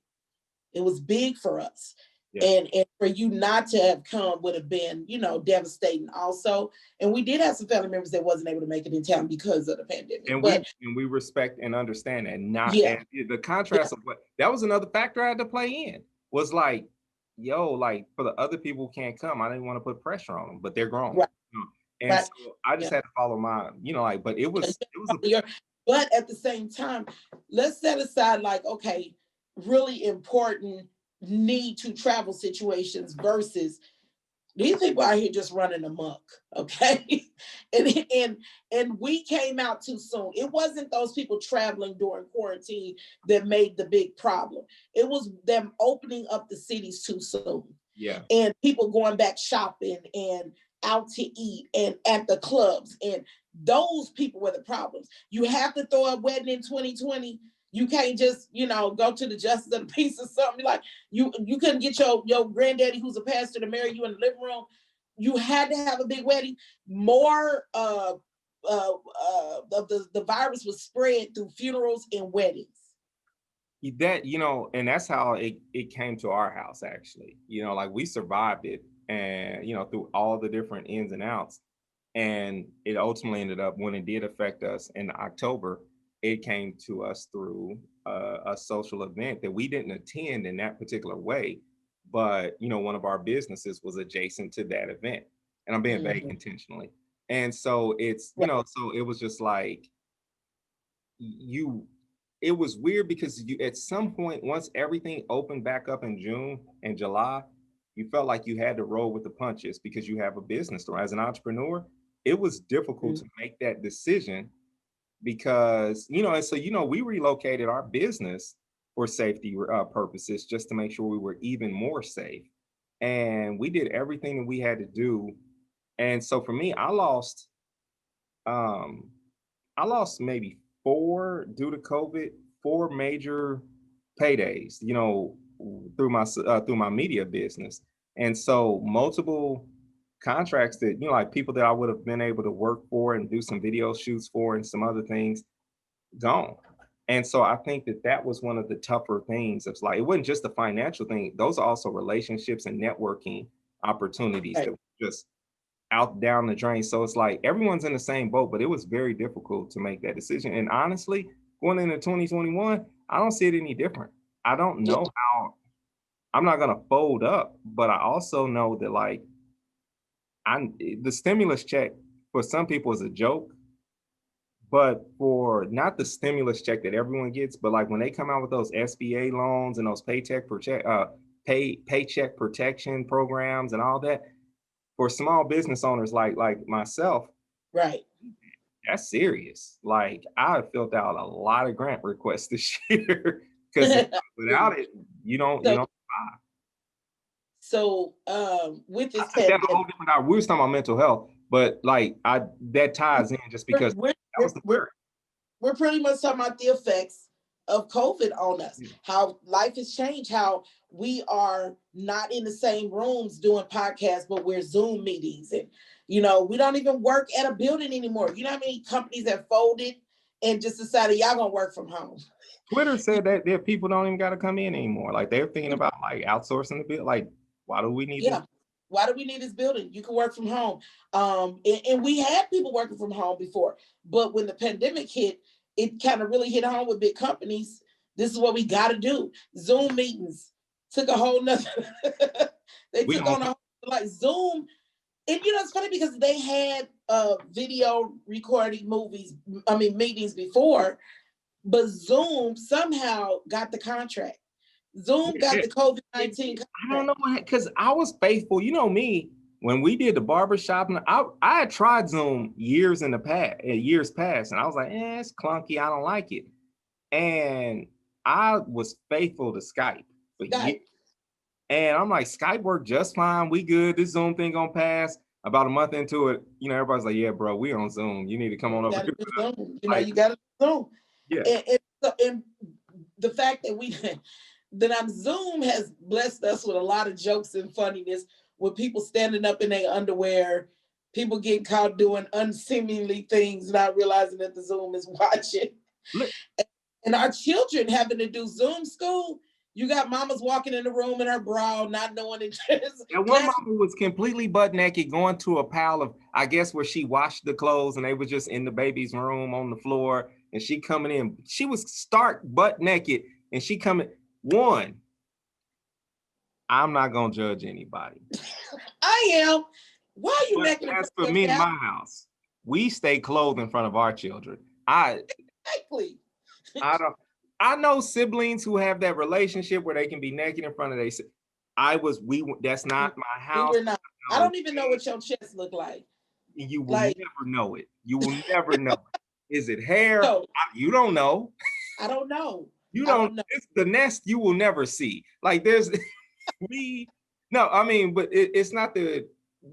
Speaker 1: It was big for us.
Speaker 2: Yeah.
Speaker 1: And for you not to have come would have been, you know, devastating also. And we did have some family members that wasn't able to make it in town because of the pandemic.
Speaker 2: And
Speaker 1: but
Speaker 2: we respect and understand that. Not
Speaker 1: yeah,
Speaker 2: and the contrast of what that was another factor I had to play in was like, yo, like for the other people who can't come, I didn't want to put pressure on them, but they're grown.
Speaker 1: right,
Speaker 2: You know? And
Speaker 1: right.
Speaker 2: so I just had to follow my, you know, like, but it was
Speaker 1: But at the same time, let's set aside like, okay, really important need to travel situations versus these people out here just running amok, okay? and we came out too soon. It wasn't those people traveling during quarantine that made the big problem. It was them opening up the cities too soon.
Speaker 2: Yeah.
Speaker 1: And people going back shopping and out to eat and at the clubs. And those people were the problems. You have to throw a wedding in 2020. You can't just, you know, go to the justice of the peace or something. Like you couldn't get your granddaddy who's a pastor to marry you in the living room. You had to have a big wedding. More of the virus was spread through funerals and weddings.
Speaker 2: That, you know, and that's how it came to our house, actually. You know, like we survived it, and you know, through all the different ins and outs. And it ultimately ended up, when it did affect us in October, it came to us through a social event that we didn't attend in that particular way, but you know, one of our businesses was adjacent to that event, and I'm being vague intentionally. And so it's, you know, so it was just like it was weird because you, at some point, once everything opened back up in June and July, you felt like you had to roll with the punches because you have a business. So as an entrepreneur, it was difficult to make that decision because, you know, and so, you know, we relocated our business for safety purposes just to make sure we were even more safe. And we did everything that we had to do. And so for me, um, I lost maybe four due to COVID, four major paydays, you know, through my media business. And so multiple contracts that, you know, like people that I would have been able to work for and do some video shoots for and some other things, gone. And so I think that that was one of the tougher things. It's like, it wasn't just the financial thing. Those are also relationships and networking opportunities that were just out down the drain. So it's like everyone's in the same boat, but it was very difficult to make that decision. And honestly, going into 2021, I don't see it any different. I don't know how I'm not gonna fold up, but I also know that like the stimulus check for some people is a joke, but for not the stimulus check that everyone gets, but like when they come out with those SBA loans and those paycheck protection programs and all that, for small business owners like myself,
Speaker 1: right?
Speaker 2: That's serious. Like I filled out a lot of grant requests this year because without it, you don't survive.
Speaker 1: So with this
Speaker 2: pandemic, we was talking about mental health, but like that ties in just because
Speaker 1: we're pretty much talking about the effects of COVID on us, how life has changed, how we are not in the same rooms doing podcasts, but we're Zoom meetings. And, you know, we don't even work at a building anymore. You know how many companies have folded and just decided y'all gonna work from home?
Speaker 2: Twitter said that their people don't even got to come in anymore. Like they're thinking about like outsourcing the bit. Like, why do we need this?
Speaker 1: Why do we need this building? You can work from home. And we had people working from home before, but when the pandemic hit, it kind of really hit home with big companies. This is what we got to do. Zoom meetings took a whole nother, they took on a whole, like Zoom. And you know, it's funny because they had video recording meetings before, but Zoom somehow got the contract. Zoom got the COVID-19 contract.
Speaker 2: I don't know why, because I was faithful. You know me, when we did the barbershop, I had tried Zoom years past, and I was like, it's clunky. I don't like it. And I was faithful to Skype for years. And I'm like, Skype worked just fine. We good. This Zoom thing gonna pass. About a month into it, you know, everybody's like, yeah, bro, we on Zoom. You need to come on over.
Speaker 1: You know, you got to Zoom.
Speaker 2: Yeah.
Speaker 1: And the fact that Zoom has blessed us with a lot of jokes and funniness, with people standing up in their underwear, people getting caught doing unseemly things, not realizing that the Zoom is watching. And our children having to do Zoom school. You got mamas walking in the room in her bra, not knowing it.
Speaker 2: And one mama was completely butt naked, going to a pile of, I guess, where she washed the clothes, and they were just in the baby's room on the floor. And she coming in, she was stark butt naked, and she coming. One, I'm not gonna judge anybody.
Speaker 1: I am. Why are you naked?
Speaker 2: As for me in my house, we stay clothed in front of our children.
Speaker 1: Exactly.
Speaker 2: I know siblings who have that relationship where they can be naked in front of their. That's not my house.
Speaker 1: We were not. I don't even know what your chest look like.
Speaker 2: You will never know it. You will never know it. Is it hair?
Speaker 1: No.
Speaker 2: You don't know.
Speaker 1: I don't know.
Speaker 2: You don't know. It's the nest you will never see. Like there's no, I mean, but it's not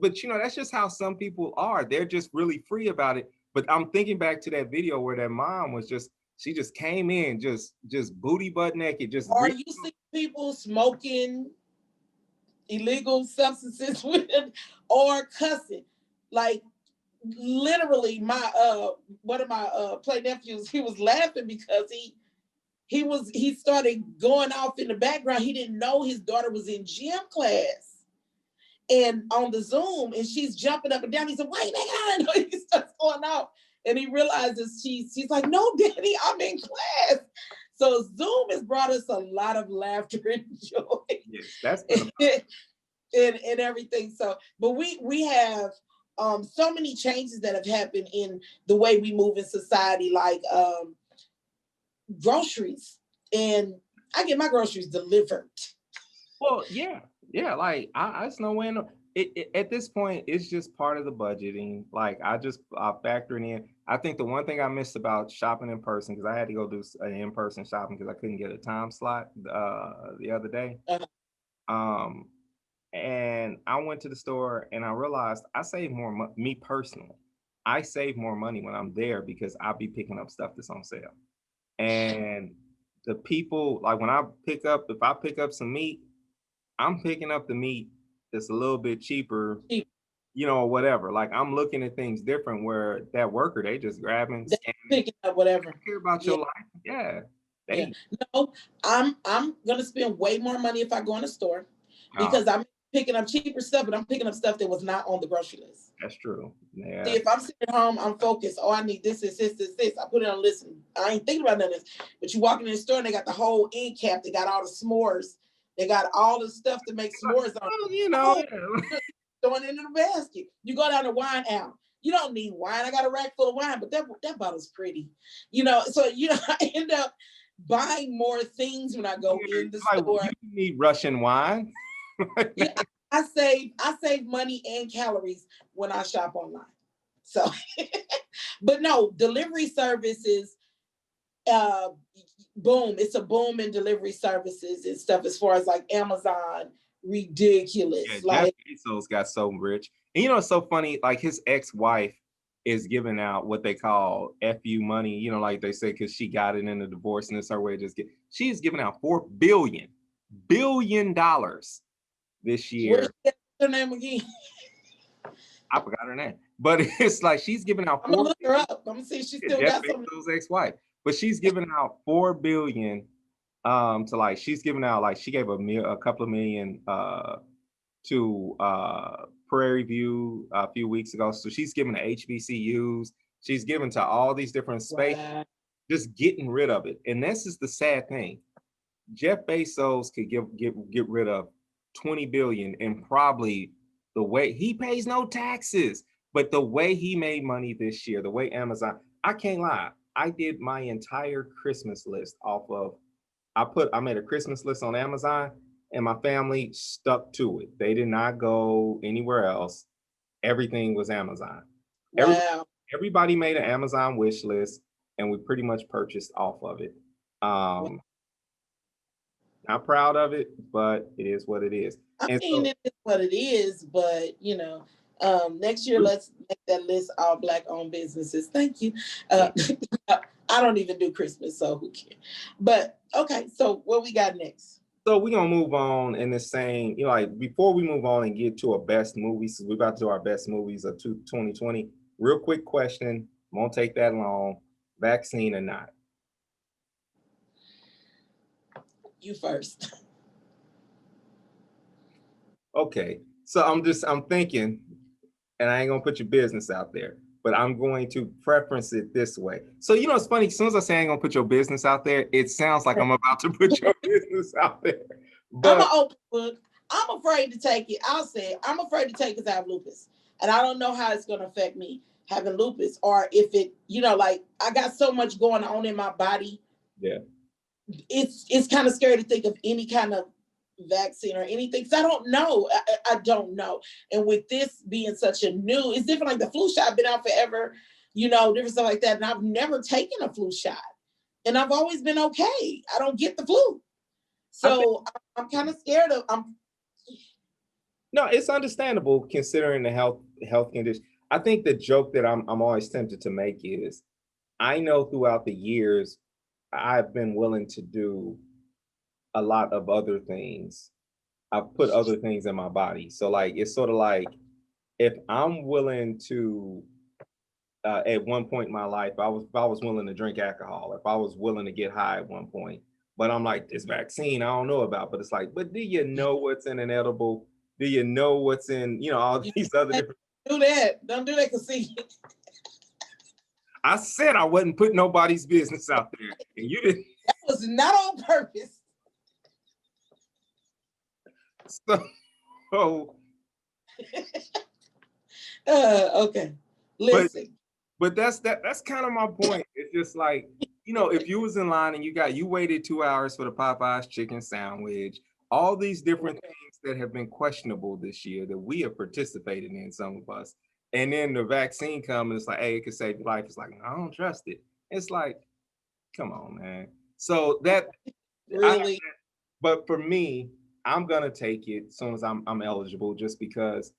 Speaker 2: but you know, that's just how some people are. They're just really free about it. But I'm thinking back to that video where that mom was she just came in, just booty butt naked.
Speaker 1: Are you seeing people smoking illegal substances with or cussing? Like literally, one of my play nephews, he was laughing because he started going off in the background. He didn't know his daughter was in gym class and on the Zoom, and she's jumping up and down. He said, "Wait, man, I didn't know." He starts going off, and he realizes she's like, "No, Daddy, I'm in class." So Zoom has brought us a lot of laughter and joy.
Speaker 2: Yes, that's
Speaker 1: and everything. So, but we have so many changes that have happened in the way we move in society, like groceries, and I get my groceries delivered.
Speaker 2: Well, yeah. Like I just know when at this point it's just part of the budgeting. Like I factoring in. I think the one thing I missed about shopping in person, because I had to go do an in-person shopping because I couldn't get a time slot the other day. And I went to the store and I realized I save more money. Me personally, I save more money when I'm there because I'll be picking up stuff that's on sale. And the people, like when if I pick up some meat, I'm picking up the meat that's a little bit cheaper, you know, or whatever. Like I'm looking at things different where that worker, they just grabbing,
Speaker 1: picking up whatever.
Speaker 2: Care about your life. Yeah.
Speaker 1: No, I'm gonna spend way more money if I go in a store because I'm picking up cheaper stuff, but I'm picking up stuff that was not on the grocery list.
Speaker 2: That's true. Yeah.
Speaker 1: See, if I'm sitting at home, I'm focused. Oh, I need this. I put it on a list. I ain't thinking about none of this. But you walk in the store and they got the whole end cap. They got all the s'mores. They got all the stuff to make s'mores on.
Speaker 2: Well, you know,
Speaker 1: throwing it into the basket. You go down the wine aisle. You don't need wine. I got a rack full of wine, but that bottle's pretty. You know, so you know, I end up buying more things when I go in the store.
Speaker 2: You need Russian wine.
Speaker 1: Yeah, I save money and calories when I shop online. So, but no, delivery services, boom. It's a boom in delivery services and stuff as far as like Amazon. Ridiculous.
Speaker 2: Yeah,
Speaker 1: like
Speaker 2: Jeff Bezos got so rich. And you know, it's so funny, like his ex-wife is giving out what they call FU money, you know, like they say, because she got it in a divorce and it's her way to just she is giving out $4 billion this year.
Speaker 1: What's her name again?
Speaker 2: I forgot her name. But it's like she's giving out
Speaker 1: I'm gonna look her up. I'm gonna see if she still
Speaker 2: Jeff
Speaker 1: got something.
Speaker 2: Bezos' ex-wife. But she's giving out $4 billion to like she's giving out like she gave a couple of million to Prairie View a few weeks ago. So she's giving to HBCUs. She's giving to all these different spaces, just getting rid of it. And this is the sad thing. Jeff Bezos could get rid of 20 billion, and probably the way he pays no taxes, but the way he made money this year, the way Amazon, I can't lie. I did my entire Christmas list off of, I made a Christmas list on Amazon and my family stuck to it. They did not go anywhere else. Everything was Amazon.
Speaker 1: Wow.
Speaker 2: Everybody made an Amazon wish list and we pretty much purchased off of it. Not proud of it, but it is what it is.
Speaker 1: I mean, it is what it is, but you know, next year let's make that list all Black-owned businesses. Thank you. I don't even do Christmas, so who cares? But okay, so what we got next?
Speaker 2: So we're gonna move on in the same, you know, like before we move on and get to our best movies, we're about to do our best movies of 2020. Real quick question, won't take that long. Vaccine or not?
Speaker 1: You first.
Speaker 2: Okay, so I'm thinking, and I ain't gonna put your business out there, but I'm going to preference it this way. So you know, it's funny. As soon as I say I ain't gonna put your business out there, it sounds like I'm about to put your business out there.
Speaker 1: I'm an
Speaker 2: But
Speaker 1: open book. I'm afraid to take it. I'll say it. I'm afraid to take it. I have lupus, and I don't know how it's going to affect me having lupus, or if it, like I got so much going on in my body.
Speaker 2: yeah,
Speaker 1: It's kind of scary to think of any kind of vaccine or anything, because I don't know. I don't know. And with this being such a new, it's different. Like the flu shot, been out forever, different stuff like that. And I've never taken a flu shot, and I've always been okay. I don't get the flu, so I'm kind of scared of.
Speaker 2: no, it's understandable considering the health condition. I think the joke that I'm always tempted to make is, I know throughout the years I've been willing to do a lot of other things. I've put other things in my body. So like it's sort of like, if I'm willing to at one point in my life, I was willing to drink alcohol, if I was willing to get high at one point. But I'm like, this vaccine I don't know about. But it's like, but do you know what's in an edible? Do you know what's in, all these other different?
Speaker 1: Do that. Don't do that, because see.
Speaker 2: I said I wasn't putting nobody's business out there, and you didn't.
Speaker 1: That was not on purpose.
Speaker 2: So
Speaker 1: okay. Listen.
Speaker 2: But that's kind of my point. It's just like, if you was in line and you waited 2 hours for the Popeyes chicken sandwich, all these different things that have been questionable this year that we have participated in, some of us, and then the vaccine comes and it's like, hey, it could save your life. It's like, I don't trust it. It's like, come on, man. So that
Speaker 1: really,
Speaker 2: but for me, I'm gonna take it as soon as I'm eligible, just because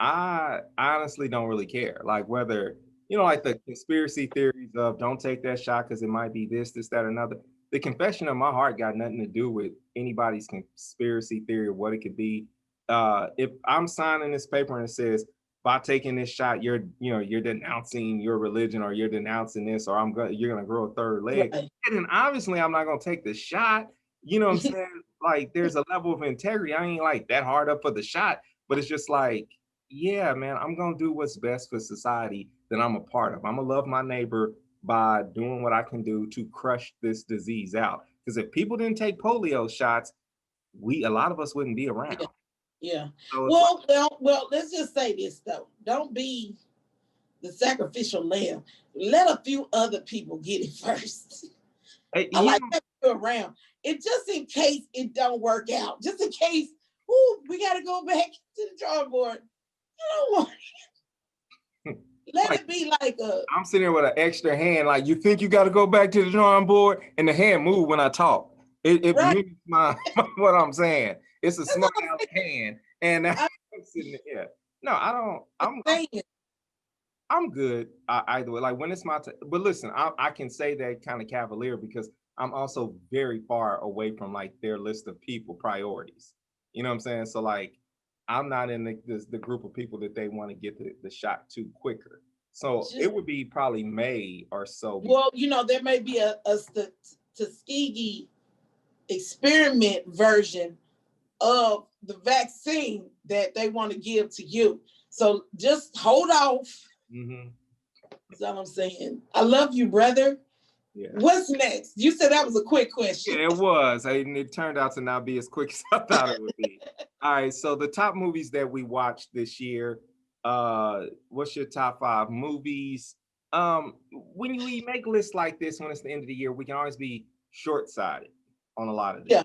Speaker 2: I honestly don't really care. Like whether, like the conspiracy theories of don't take that shot because it might be this, that, or another. The confession of my heart got nothing to do with anybody's conspiracy theory or what it could be. If I'm signing this paper and it says, by taking this shot, you're denouncing your religion, or you're denouncing this, or you're gonna grow a third leg.
Speaker 1: right.
Speaker 2: And then obviously I'm not gonna take the shot. You know what I'm saying? Like there's a level of integrity. I ain't like that hard up for the shot, but it's just like, yeah, man, I'm gonna do what's best for society that I'm a part of. I'm gonna love my neighbor by doing what I can do to crush this disease out. Because if people didn't take polio shots, a lot of us wouldn't be around.
Speaker 1: Yeah. Yeah.
Speaker 2: So
Speaker 1: Well, let's just say this though. Don't be the sacrificial lamb. Let a few other people get it first.
Speaker 2: hey,
Speaker 1: I like having you around. It just in case it don't work out. Just in case, we gotta go back to the drawing board. You don't want it. Let it be like
Speaker 2: I'm sitting there with an extra hand. Like, you think you got to go back to the drawing board, and the hand move when I talk. It
Speaker 1: right.
Speaker 2: mimics what I'm saying. It's a small hand, and I'm sitting there. Yeah. No, I don't. I'm good either way. Like when it's my time. But listen, I can say that kind of cavalier because I'm also very far away from like their list of people priorities. You know what I'm saying? So like, I'm not in the group of people that they want to get the shot to quicker. So it would be probably May or so.
Speaker 1: Well, there may be a Tuskegee experiment version of the vaccine that they want to give to you. So just hold off.
Speaker 2: Mm-hmm.
Speaker 1: That's all I'm saying. I love you, brother. Yeah. What's next? You said that was a quick question.
Speaker 2: Yeah, it was. And it turned out to not be as quick as I thought it would be. All right. So the top movies that we watched this year. What's your top 5 movies? When we make lists like this, when it's the end of the year, we can always be short-sighted on a lot of these.
Speaker 1: Yeah.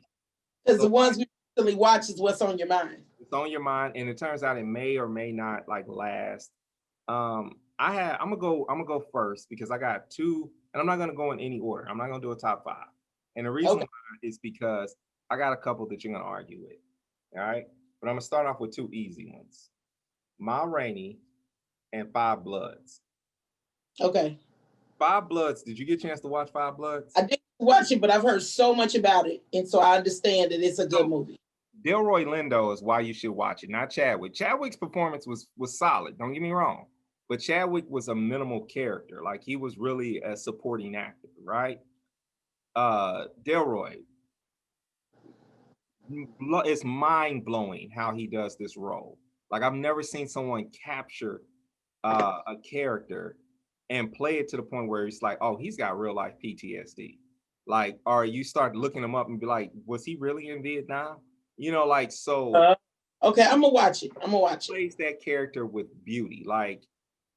Speaker 1: Because the ones we recently watch is what's on your mind.
Speaker 2: It's on your mind, and it turns out it may or may not like last. I'm gonna go first because I got 2, and I'm not gonna go in any order. I'm not gonna do a top 5. And the reason why is because I got a couple that you're gonna argue with. All right. But I'm gonna start off with 2 easy ones. Ma Rainey and Five Bloods.
Speaker 1: Okay.
Speaker 2: Five Bloods. Did you get a chance to watch Five Bloods?
Speaker 1: I didn't watch it, but I've heard so much about it, and so I understand that it's a good movie.
Speaker 2: Delroy Lindo is why you should watch it, not Chadwick. Chadwick's performance was solid. Don't get me wrong, but Chadwick was a minimal character. Like he was really a supporting actor, right? Delroy, it's mind blowing how he does this role. Like I've never seen someone capture a character and play it to the point where it's like, oh, he's got real life PTSD. Like, or you start looking him up and be like, was he really in Vietnam? You know, like so.
Speaker 1: Okay, I'm gonna watch it. I'm gonna watch it.
Speaker 2: Plays that character with beauty, like,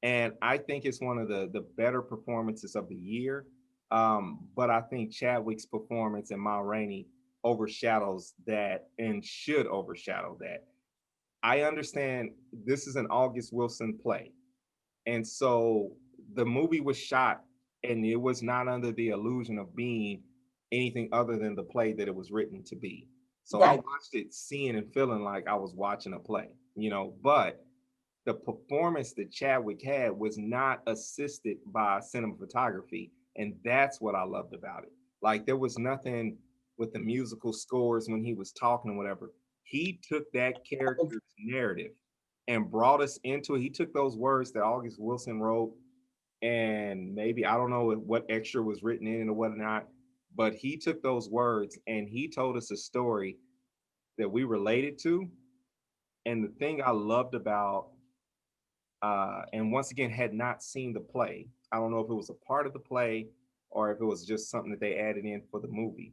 Speaker 2: and I think it's one of the better performances of the year. But I think Chadwick's performance and Ma Rainey overshadows that and should overshadow that. I understand this is an August Wilson play. And so the movie was shot and it was not under the illusion of being anything other than the play that it was written to be. So I watched it seeing and feeling like I was watching a play, you know, but the performance that Chadwick had was not assisted by cinematography. And that's what I loved about it. Like there was nothing with the musical scores when he was talking or whatever. He took that character's narrative and brought us into it. He took those words that August Wilson wrote, and maybe I don't know what extra was written in or whatnot, but he took those words and he told us a story that we related to. And the thing I loved about, and once again, had not seen the play. I don't know if it was a part of the play or if it was just something that they added in for the movie.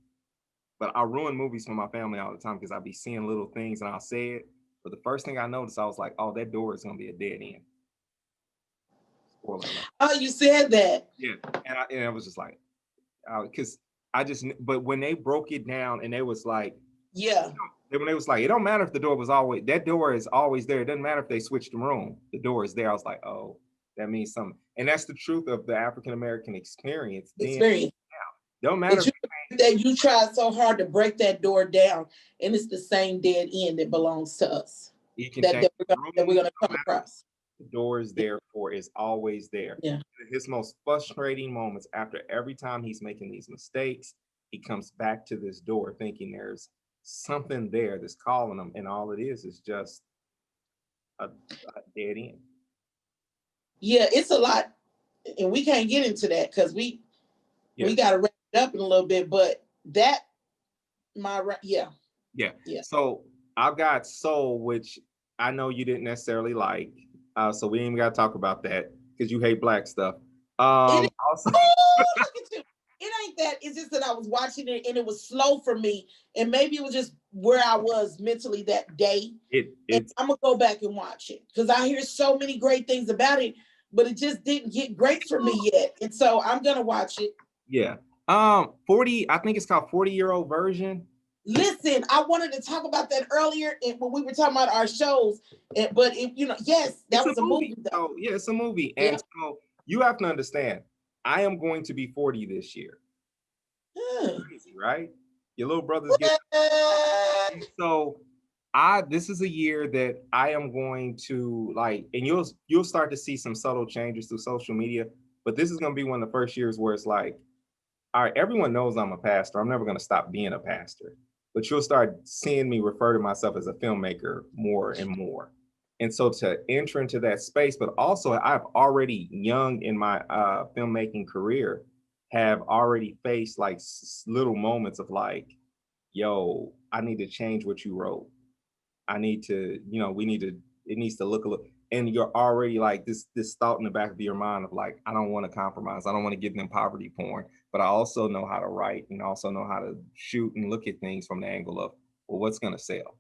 Speaker 2: But I ruin movies for my family all the time because I'll be seeing little things and I'll say it. But the first thing I noticed, I was like, oh, that door is going to be a dead end.
Speaker 1: Oh, you said that.
Speaker 2: Yeah. And I was just like, because but when they broke it down and they was like,
Speaker 1: yeah.
Speaker 2: When they was like, it don't matter if the door was always, that door is always there. It doesn't matter if they switched the room. The door is there. I was like, oh, that means something. And that's the truth of the African-American experience. Don't matter.
Speaker 1: That you tried so hard to break that door down, and it's the same dead end that belongs to us. That we're going to come across.
Speaker 2: The door is there for is always there.
Speaker 1: Yeah.
Speaker 2: His most frustrating moments after every time he's making these mistakes, he comes back to this door thinking there's something there that's calling him, and all it is just a dead end.
Speaker 1: Yeah, it's a lot, and we can't get into that because we got to wrap it up in a little bit. But yeah.
Speaker 2: So I've got Soul, which I know you didn't necessarily like, so we ain't even got to talk about that because you hate black stuff.
Speaker 1: Also, look at you. It ain't that. It's just that I was watching it and it was slow for me, and maybe it was just where I was mentally that day. I'm gonna go back and watch it because I hear so many great things about it, but it just didn't get great for me yet, and so I'm gonna watch it.
Speaker 2: Yeah. 40. I think it's called 40-Year-Old Version.
Speaker 1: Listen, I wanted to talk about that earlier when we were talking about our shows, but yes, that was a movie.
Speaker 2: Oh, yeah, it's a movie, and so you have to understand. I am going to be 40 this year. Crazy, right? Your little brother's getting so this is a year that I am going to like, and you'll start to see some subtle changes through social media, but this is going to be one of the first years where it's like, all right, everyone knows I'm a pastor. I'm never going to stop being a pastor, but you'll start seeing me refer to myself as a filmmaker more and more. And so to enter into that space, but also I've already young in my filmmaking career have already faced like little moments of like, yo, I need to change what you wrote. I need to, it needs to look a little, and you're already like this thought in the back of your mind of like, I don't want to compromise. I don't want to get them poverty porn, but I also know how to write and also know how to shoot and look at things from the angle of, well, what's going to sell?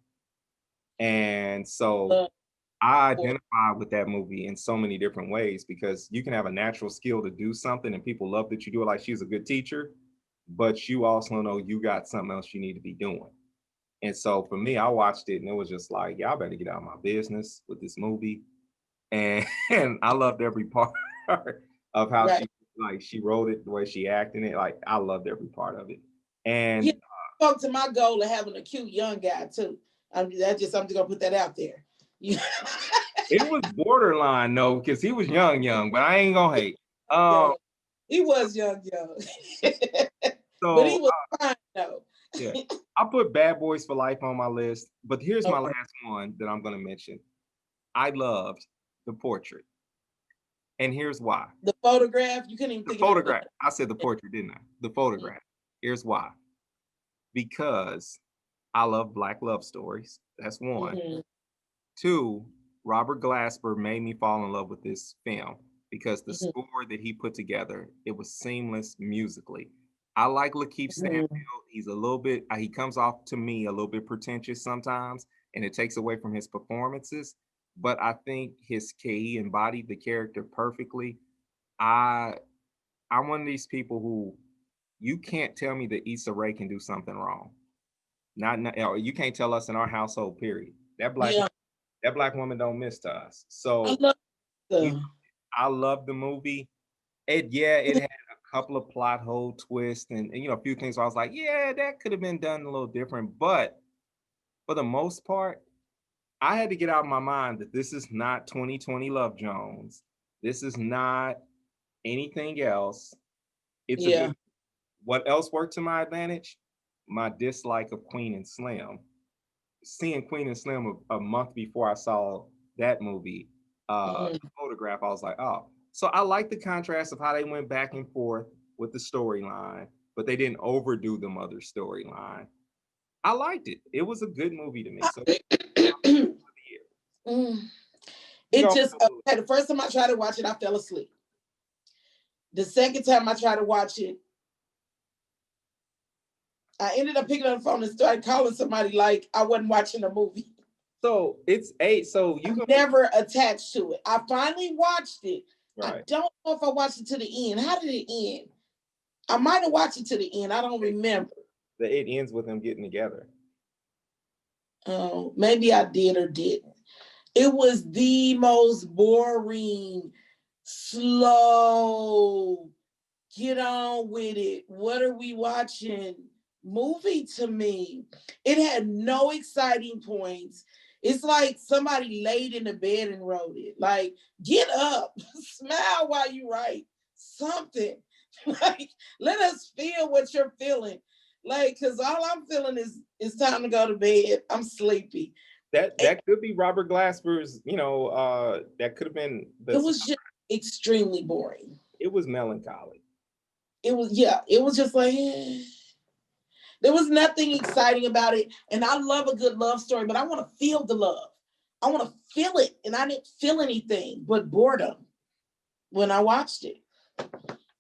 Speaker 2: And so I identify with that movie in so many different ways because you can have a natural skill to do something and people love that you do it, like she's a good teacher, but you also know you got something else you need to be doing. And so for me, I watched it and it was just like, y'all better get out of my business with this movie. And I loved every part of how she wrote it, the way she acted it. Like I loved every part of it. And
Speaker 1: spoke to my goal of having a cute young guy too. I'm just gonna put that out there.
Speaker 2: It was borderline though, because he was young, but I ain't gonna hate.
Speaker 1: He was young. So, but he was fine though.
Speaker 2: Yeah, I put Bad Boys for Life on my list, but here's my last one that I'm gonna mention. I loved The Portrait, and here's why.
Speaker 1: The Photograph. You couldn't even think of the
Speaker 2: Photograph. I said The Portrait, didn't I? The Photograph. Here's why. Because I love Black love stories. That's one.
Speaker 1: Mm-hmm.
Speaker 2: Two, Robert Glasper made me fall in love with this film because the
Speaker 1: Mm-hmm.
Speaker 2: score that he put together, it was seamless musically. I like Lakeith Stanfield. He's a little bit, he comes off to me a little bit pretentious sometimes, and it takes away from his performances. But I think he embodied the character perfectly. I I'm one of these people who you can't tell me that Issa Rae can do something wrong. Or you can't tell us in our household, period.
Speaker 1: Yeah,
Speaker 2: That black woman don't miss to us.
Speaker 1: I
Speaker 2: So
Speaker 1: love
Speaker 2: you
Speaker 1: the.
Speaker 2: I love the movie. It had a couple of plot hole twists and a few things where I was like, yeah, that could have been done a little different. But for the most part, I had to get out of my mind that this is not 2020 Love Jones. This is not anything else. It's a good.
Speaker 1: Yeah.
Speaker 2: What else worked to my advantage? My dislike of Queen and Slim. Seeing Queen and Slim a month before I saw that movie,
Speaker 1: Mm-hmm.
Speaker 2: The Photograph, I was like, oh. So I like the contrast of how they went back and forth with the storyline, but they didn't overdo the mother storyline. I liked it. It was a good movie to me. So
Speaker 1: Mm.
Speaker 2: you
Speaker 1: It
Speaker 2: go.
Speaker 1: just okay. The first time I tried to watch it, I fell asleep. The second time I tried to watch it, I ended up picking up the phone and started calling somebody like I wasn't watching a movie.
Speaker 2: So it's eight. So you
Speaker 1: never attached to it. I finally watched it.
Speaker 2: Right.
Speaker 1: I don't know if I watched it to the end. How did it end? I might have watched it to the end. I don't remember.
Speaker 2: It ends with them getting together.
Speaker 1: Oh, maybe I did or didn't. It was the most boring, slow, get on with it. What are we watching? Movie to me. It had no exciting points. It's like somebody laid in the bed and wrote it. Like, get up, smile while you write something. Like, let us feel what you're feeling. Like, because all I'm feeling is it's time to go to bed. I'm sleepy.
Speaker 2: That could be Robert Glasper's, that could have been
Speaker 1: It was just extremely boring.
Speaker 2: It was melancholy.
Speaker 1: It was just like, there was nothing exciting about it. And I love a good love story, but I want to feel the love. I want to feel it. And I didn't feel anything but boredom when I watched it.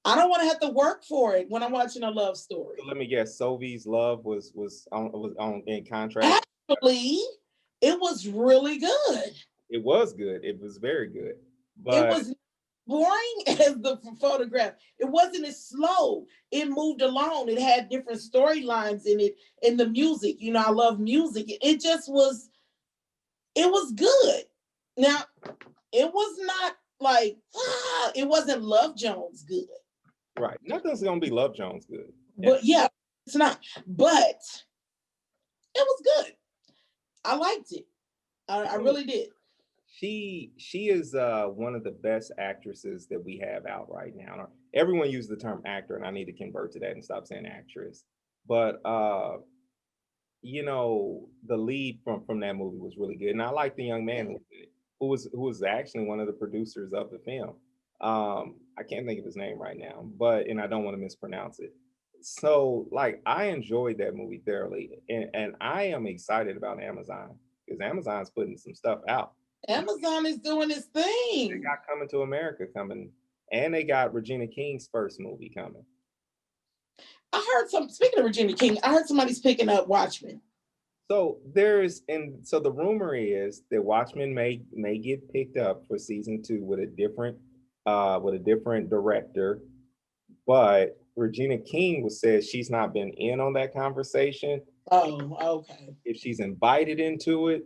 Speaker 1: I don't want to have to work for it when I'm watching a love story.
Speaker 2: So let me guess, Sophie's love was on in contrast.
Speaker 1: Actually, it was really good.
Speaker 2: It was good. It was very good. But
Speaker 1: it was boring as the Photograph. It wasn't as slow. It moved along. It had different storylines in it, and the music. I love music. It just was. It was good. Now, it was not like it wasn't Love Jones good.
Speaker 2: Right. Nothing's gonna be Love Jones good.
Speaker 1: But yeah, it's not. But it was good. I liked it. I really did.
Speaker 2: She is one of the best actresses that we have out right now. Everyone uses the term actor, and I need to convert to that and stop saying actress. But the lead from that movie was really good, and I like the young man who was actually one of the producers of the film. I can't think of his name right now, and I don't want to mispronounce it. So, like, I enjoyed that movie thoroughly, and I am excited about Amazon because Amazon's putting some stuff out.
Speaker 1: Amazon is doing its thing.
Speaker 2: They got Coming to America coming, and they got Regina King's first movie coming.
Speaker 1: I heard speaking of Regina King, I heard somebody's picking up Watchmen.
Speaker 2: So the rumor is that Watchmen may get picked up for season 2 with a different director, but Regina King says she's not been in on that conversation.
Speaker 1: Oh, okay.
Speaker 2: If she's invited into it,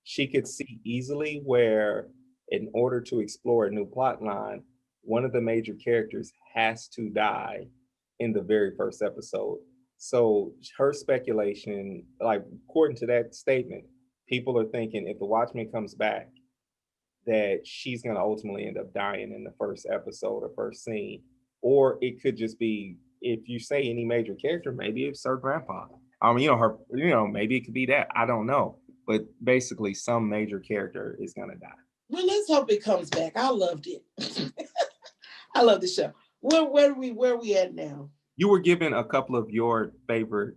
Speaker 2: she could see easily where, in order to explore a new plot line, one of the major characters has to die in the very first episode. So her speculation, like according to that statement, people are thinking if the Watchmen comes back, that she's going to ultimately end up dying in the first episode or first scene. Or it could just be, if you say any major character, maybe it's her grandpa. Maybe it could be that. I don't know. But basically, some major character is going to die.
Speaker 1: Well, let's hope it comes back. I loved it. I love the show. Where are we at now?
Speaker 2: You were given a couple of your favorite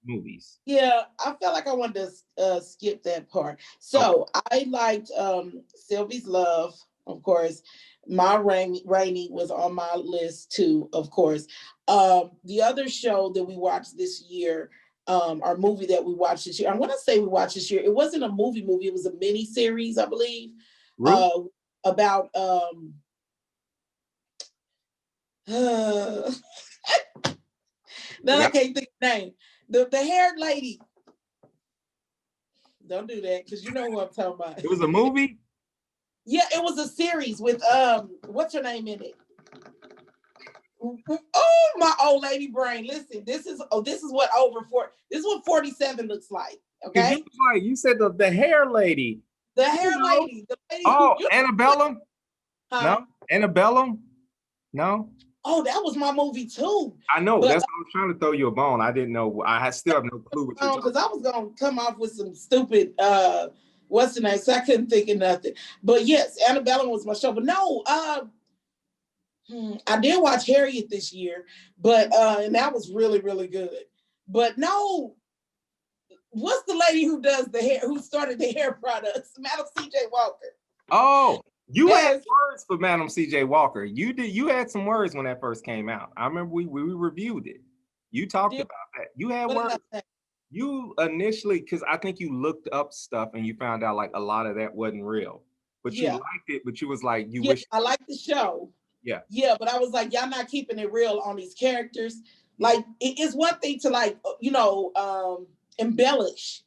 Speaker 2: movies.
Speaker 1: Yeah, I felt like I wanted to skip that part.
Speaker 2: Okay.
Speaker 1: So I liked Sylvie's Love, of course. My Rainy was on my list too, of course. The other show that we watched this year, our movie that we watched this year, I want to say we watched this year. It wasn't a movie, it was a mini series, I believe,
Speaker 2: Really?
Speaker 1: about then I can't think of the name. The haired lady. Don't do that because you know who I'm talking about.
Speaker 2: It was a movie?
Speaker 1: Yeah, it was a series with what's her name in it? Oh, my old lady brain. Listen, this is what this is what 47 looks like. Okay.
Speaker 2: You said the hair lady.
Speaker 1: The hair lady. The lady
Speaker 2: Antebellum?
Speaker 1: Huh?
Speaker 2: No? Antebellum? No?
Speaker 1: Oh, that was my movie too.
Speaker 2: I know. That's why I was trying to throw you a bone. I didn't know. I still have no clue what you're talking about.
Speaker 1: Because I was gonna come off with some stupid what's the name? So I couldn't think of nothing. But yes, Antebellum was my show. But no, I did watch Harriet this year, but and that was really, really good. But no, what's the lady who does the hair, who started the hair products? Madam C.J. Walker.
Speaker 2: Oh, you had words for Madam C.J. Walker. You did. You had some words when that first came out. I remember we reviewed it. You talked about that. You had words. You initially, because I think you looked up stuff and you found out like a lot of that wasn't real, but you liked it. But you was like, you wish.
Speaker 1: I liked the show.
Speaker 2: Yeah.
Speaker 1: Yeah, but I was like, y'all not keeping it real on these characters. Like, it's one thing to like, embellish,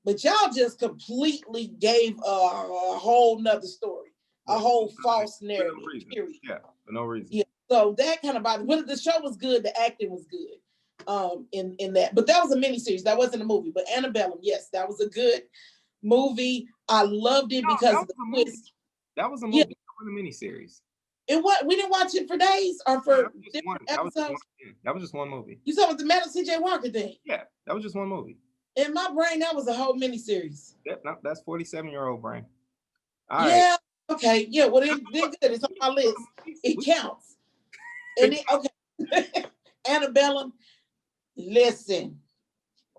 Speaker 1: but y'all just completely gave a whole nother story, a whole false narrative. Period.
Speaker 2: Yeah, for no reason.
Speaker 1: Yeah. So that kind of bothered. But the show was good. The acting was good. In that, but that was a miniseries. That wasn't a movie. But Antebellum, yes, that was a good movie. I loved it because of the twist.
Speaker 2: That was a movie. Yeah. That was a miniseries.
Speaker 1: We didn't watch it for days or for different episodes.
Speaker 2: That was just one movie.
Speaker 1: You talking about the Madam C.J. Walker thing?
Speaker 2: Yeah, that was just one movie.
Speaker 1: In my brain, that was a whole miniseries.
Speaker 2: No, that's 47-year-old brain.
Speaker 1: All right. Okay. Yeah. Well, then good. It's on my list. It counts. And okay. Antebellum. Listen,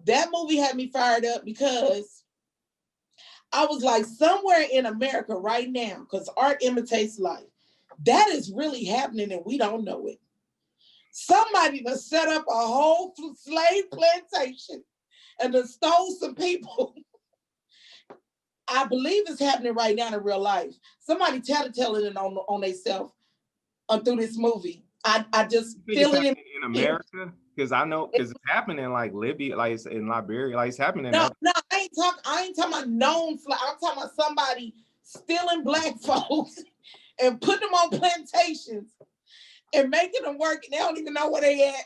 Speaker 1: that movie had me fired up because I was like, somewhere in America right now, because art imitates life, that is really happening and we don't know it. Somebody to set up a whole slave plantation and to stole some people. I believe it's happening right now in real life. Somebody telling it on themselves through this movie. I just feel it
Speaker 2: in America. Because I know, because it's happening like Libya, like it's in Liberia, like it's happening.
Speaker 1: No, I ain't talking about known flag. I'm talking about somebody stealing black folks and putting them on plantations and making them work, and they don't even know where they at.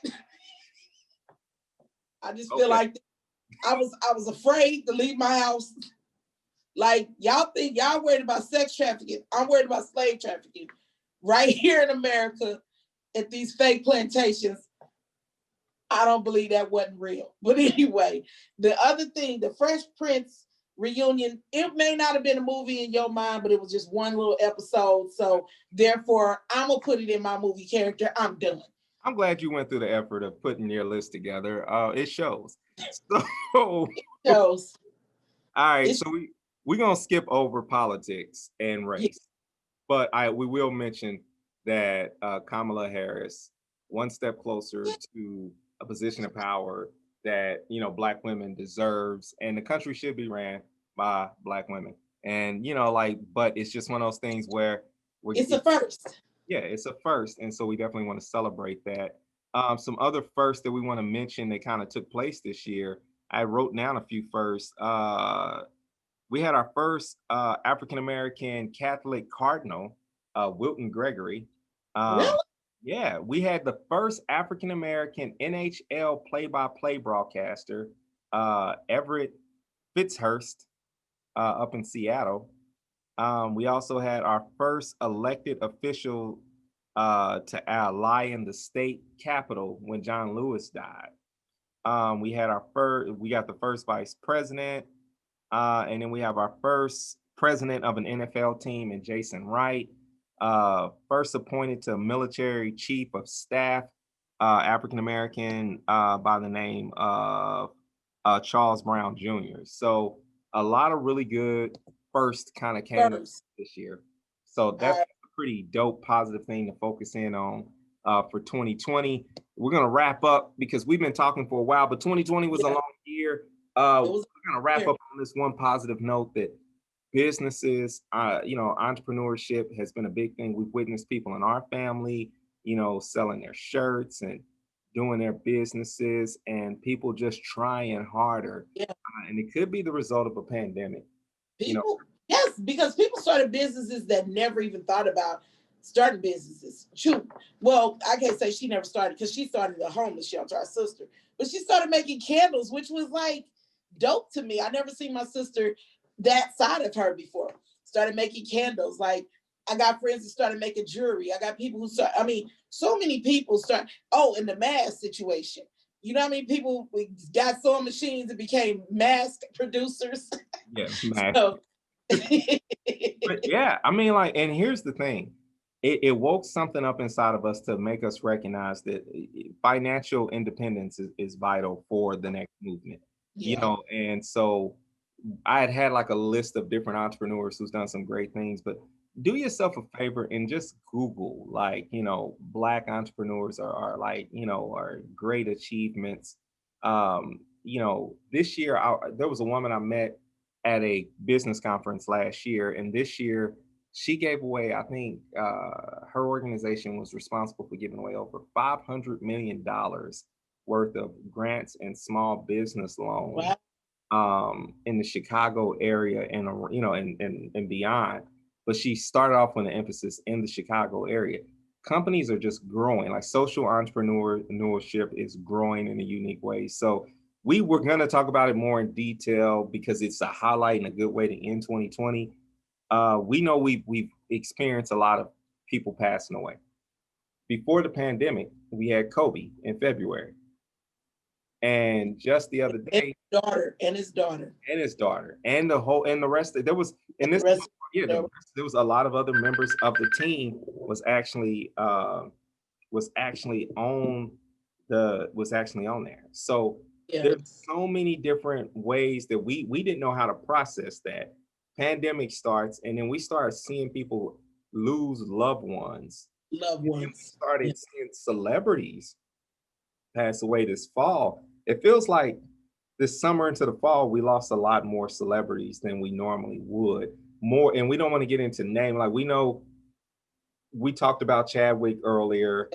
Speaker 1: I just feel like I was afraid to leave my house. Like, y'all think y'all worried about sex trafficking. I'm worried about slave trafficking right here in America at these fake plantations. I don't believe that wasn't real. But anyway, the other thing, the Fresh Prince reunion, it may not have been a movie in your mind, but it was just one little episode. So therefore, I'm going to put it in my movie character. I'm done.
Speaker 2: I'm glad you went through the effort of putting your list together. It shows. So,
Speaker 1: it shows.
Speaker 2: All right. So we're going to skip over politics and race. Yeah. But we will mention that Kamala Harris, one step closer to a position of power that, Black women deserves, and the country should be ran by Black women. And, but it's just one of those things where
Speaker 1: it's a first.
Speaker 2: Yeah, it's a first. And so we definitely want to celebrate that. Some other firsts that we want to mention that kind of took place this year. I wrote down a few firsts. We had our first African-American Catholic cardinal, Wilton Gregory.
Speaker 1: Really?
Speaker 2: Yeah, we had the first African-American NHL play-by-play broadcaster, Everett Fitzhurst, up in Seattle. We also had our first elected official to lie in the state capitol when John Lewis died. We got the first vice president, and then we have our first president of an NFL team in Jason Wright. First appointed to military chief of staff African American by the name of Charles Brown Jr. So a lot of really good first kind of candidates this year. So that's a pretty dope, positive thing to focus in on for 2020. We're gonna wrap up because we've been talking for a while, but 2020 was a long year. We're gonna wrap up on this one positive note that businesses, entrepreneurship has been a big thing. We've witnessed people in our family, selling their shirts and doing their businesses, and people just trying harder. And it could be the result of a pandemic.
Speaker 1: Yes, because people started businesses that never even thought about starting businesses. Well, I can't say she never started because she started a homeless shelter, our sister, but she started making candles, which was like dope to me. I never seen my sister that side of her before. Started making candles. Like I got friends that started making jewelry. I got people who so many people start. Oh, in the mask situation. You know how many people we got sewing machines and became mask producers?
Speaker 2: Yeah, mask. But yeah, I mean, and here's the thing. It woke something up inside of us to make us recognize that financial independence is vital for the next movement. And so I had like a list of different entrepreneurs who's done some great things, but do yourself a favor and just Google Black entrepreneurs are great achievements. This year there was a woman I met at a business conference last year, and this year she gave away, I think her organization was responsible for giving away over $500 million worth of grants and small business loans. Wow. In the Chicago area and beyond. But she started off with an emphasis in the Chicago area. Companies are just growing, like social entrepreneurship is growing in a unique way. So we were going to talk about it more in detail because it's a highlight and a good way to end 2020. We know we've experienced a lot of people passing away. Before the pandemic, we had Kobe in February. And just the other day,
Speaker 1: his daughter,
Speaker 2: and the rest. There was there was a lot of other members of the team was actually on there. So there's so many different ways that we didn't know how to process that. Pandemic starts, and then we start seeing people lose loved ones.
Speaker 1: We
Speaker 2: started seeing celebrities pass away this fall. It feels like this summer into the fall, we lost a lot more celebrities than we normally would. More, and we don't want to get into name. Like we know, we talked about Chadwick earlier,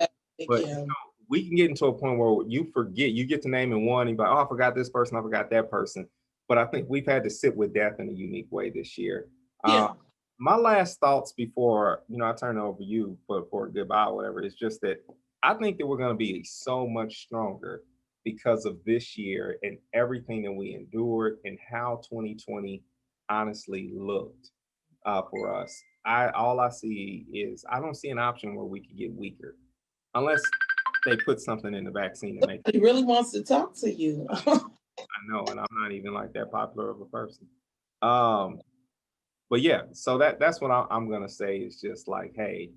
Speaker 2: but we can get into a point where you forget. You get to naming one, and you're like, oh, I forgot this person, I forgot that person. But I think we've had to sit with death in a unique way this year. My last thoughts before I turn it over to you for a goodbye or whatever is just that I think that we're going to be so much stronger because of this year and everything that we endured and how 2020 honestly looked for us. All I see is I don't see an option where we could get weaker unless they put something in the vaccine to make
Speaker 1: it. He really wants to talk to you.
Speaker 2: I know, and I'm not even like that popular of a person. But yeah, so that's what I'm gonna say is just like, hey,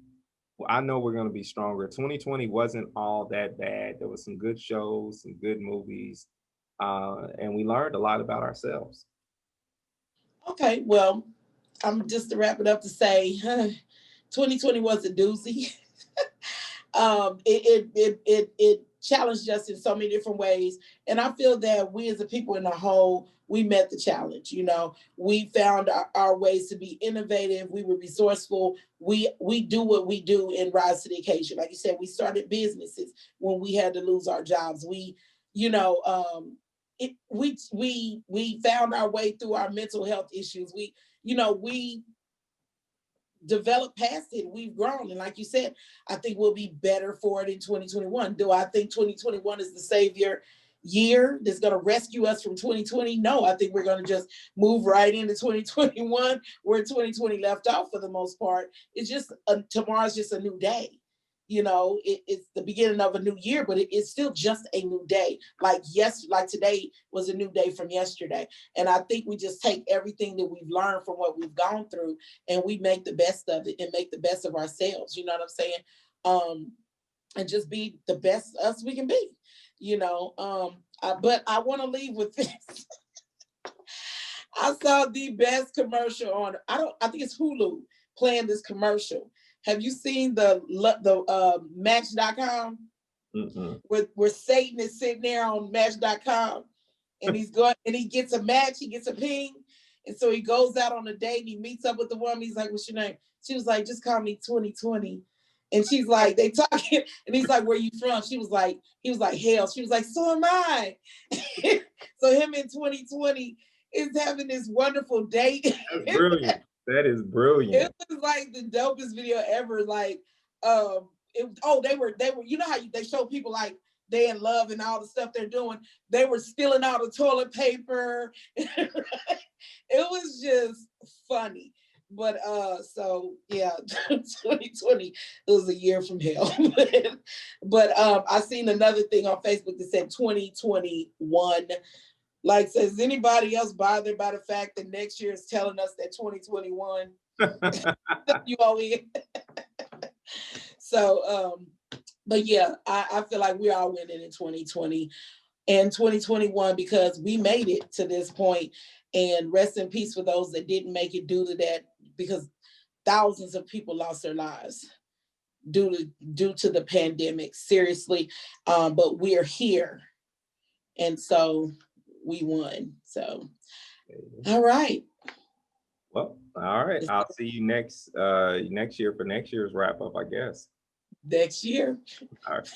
Speaker 2: I know we're gonna be stronger. 2020 wasn't all that bad. There was some good shows, some good movies, and we learned a lot about ourselves.
Speaker 1: Okay, well, I'm just to wrap it up to say, 2020 was a doozy. It challenged us in so many different ways, and I feel that we as a people in a whole, we met the challenge. We found our ways to be innovative. We were resourceful. We do what we do and rise to the occasion. Like you said, we started businesses when we had to lose our jobs. We found our way through our mental health issues. We developed past it. We've grown. And like you said, I think we'll be better for it in 2021. Do I think 2021 is the savior year that's going to rescue us from 2020? No, I think we're going to just move right into 2021 where 2020 left off for the most part. It's just tomorrow's just a new day. It's the beginning of a new year, but it's still just a new day. Like today was a new day from yesterday. And I think we just take everything that we've learned from what we've gone through and we make the best of it and make the best of ourselves. You know what I'm saying? and just be the best us we can be, you know. But I want to leave with this. I saw the best commercial on, I think it's Hulu playing this commercial. Have you seen the Match.com? Where Satan is sitting there on Match.com, and he's going and he gets a match, he gets a ping, and so he goes out on a date and he meets up with the woman. He's like, "What's your name?" She was like, "Just call me 2020." And she's like, they talking, and he's like, "Where you from?" He was like, "Hell." She was like, "So am I." So him in 2020 is having this wonderful date.
Speaker 2: That's brilliant. That is brilliant.
Speaker 1: It was like the dopest video ever. Like, they were, you know how they show people like they in love and all the stuff they're doing. They were stealing all the toilet paper. It was just funny. But so yeah, 2020 it was a year from hell. But I seen another thing on Facebook that said 2021. Like, says anybody else bothered by the fact that next year is telling us that 2021? You all in. So but yeah, I feel like we're all winning in 2020 and 2021 because we made it to this point. And rest in peace for those that didn't make it due to that, because thousands of people lost their lives due to the pandemic, seriously. But we're here, and so we won. So all right.
Speaker 2: Well, all right. I'll see you next year for next year's wrap up, I guess.
Speaker 1: Next year.
Speaker 2: All right.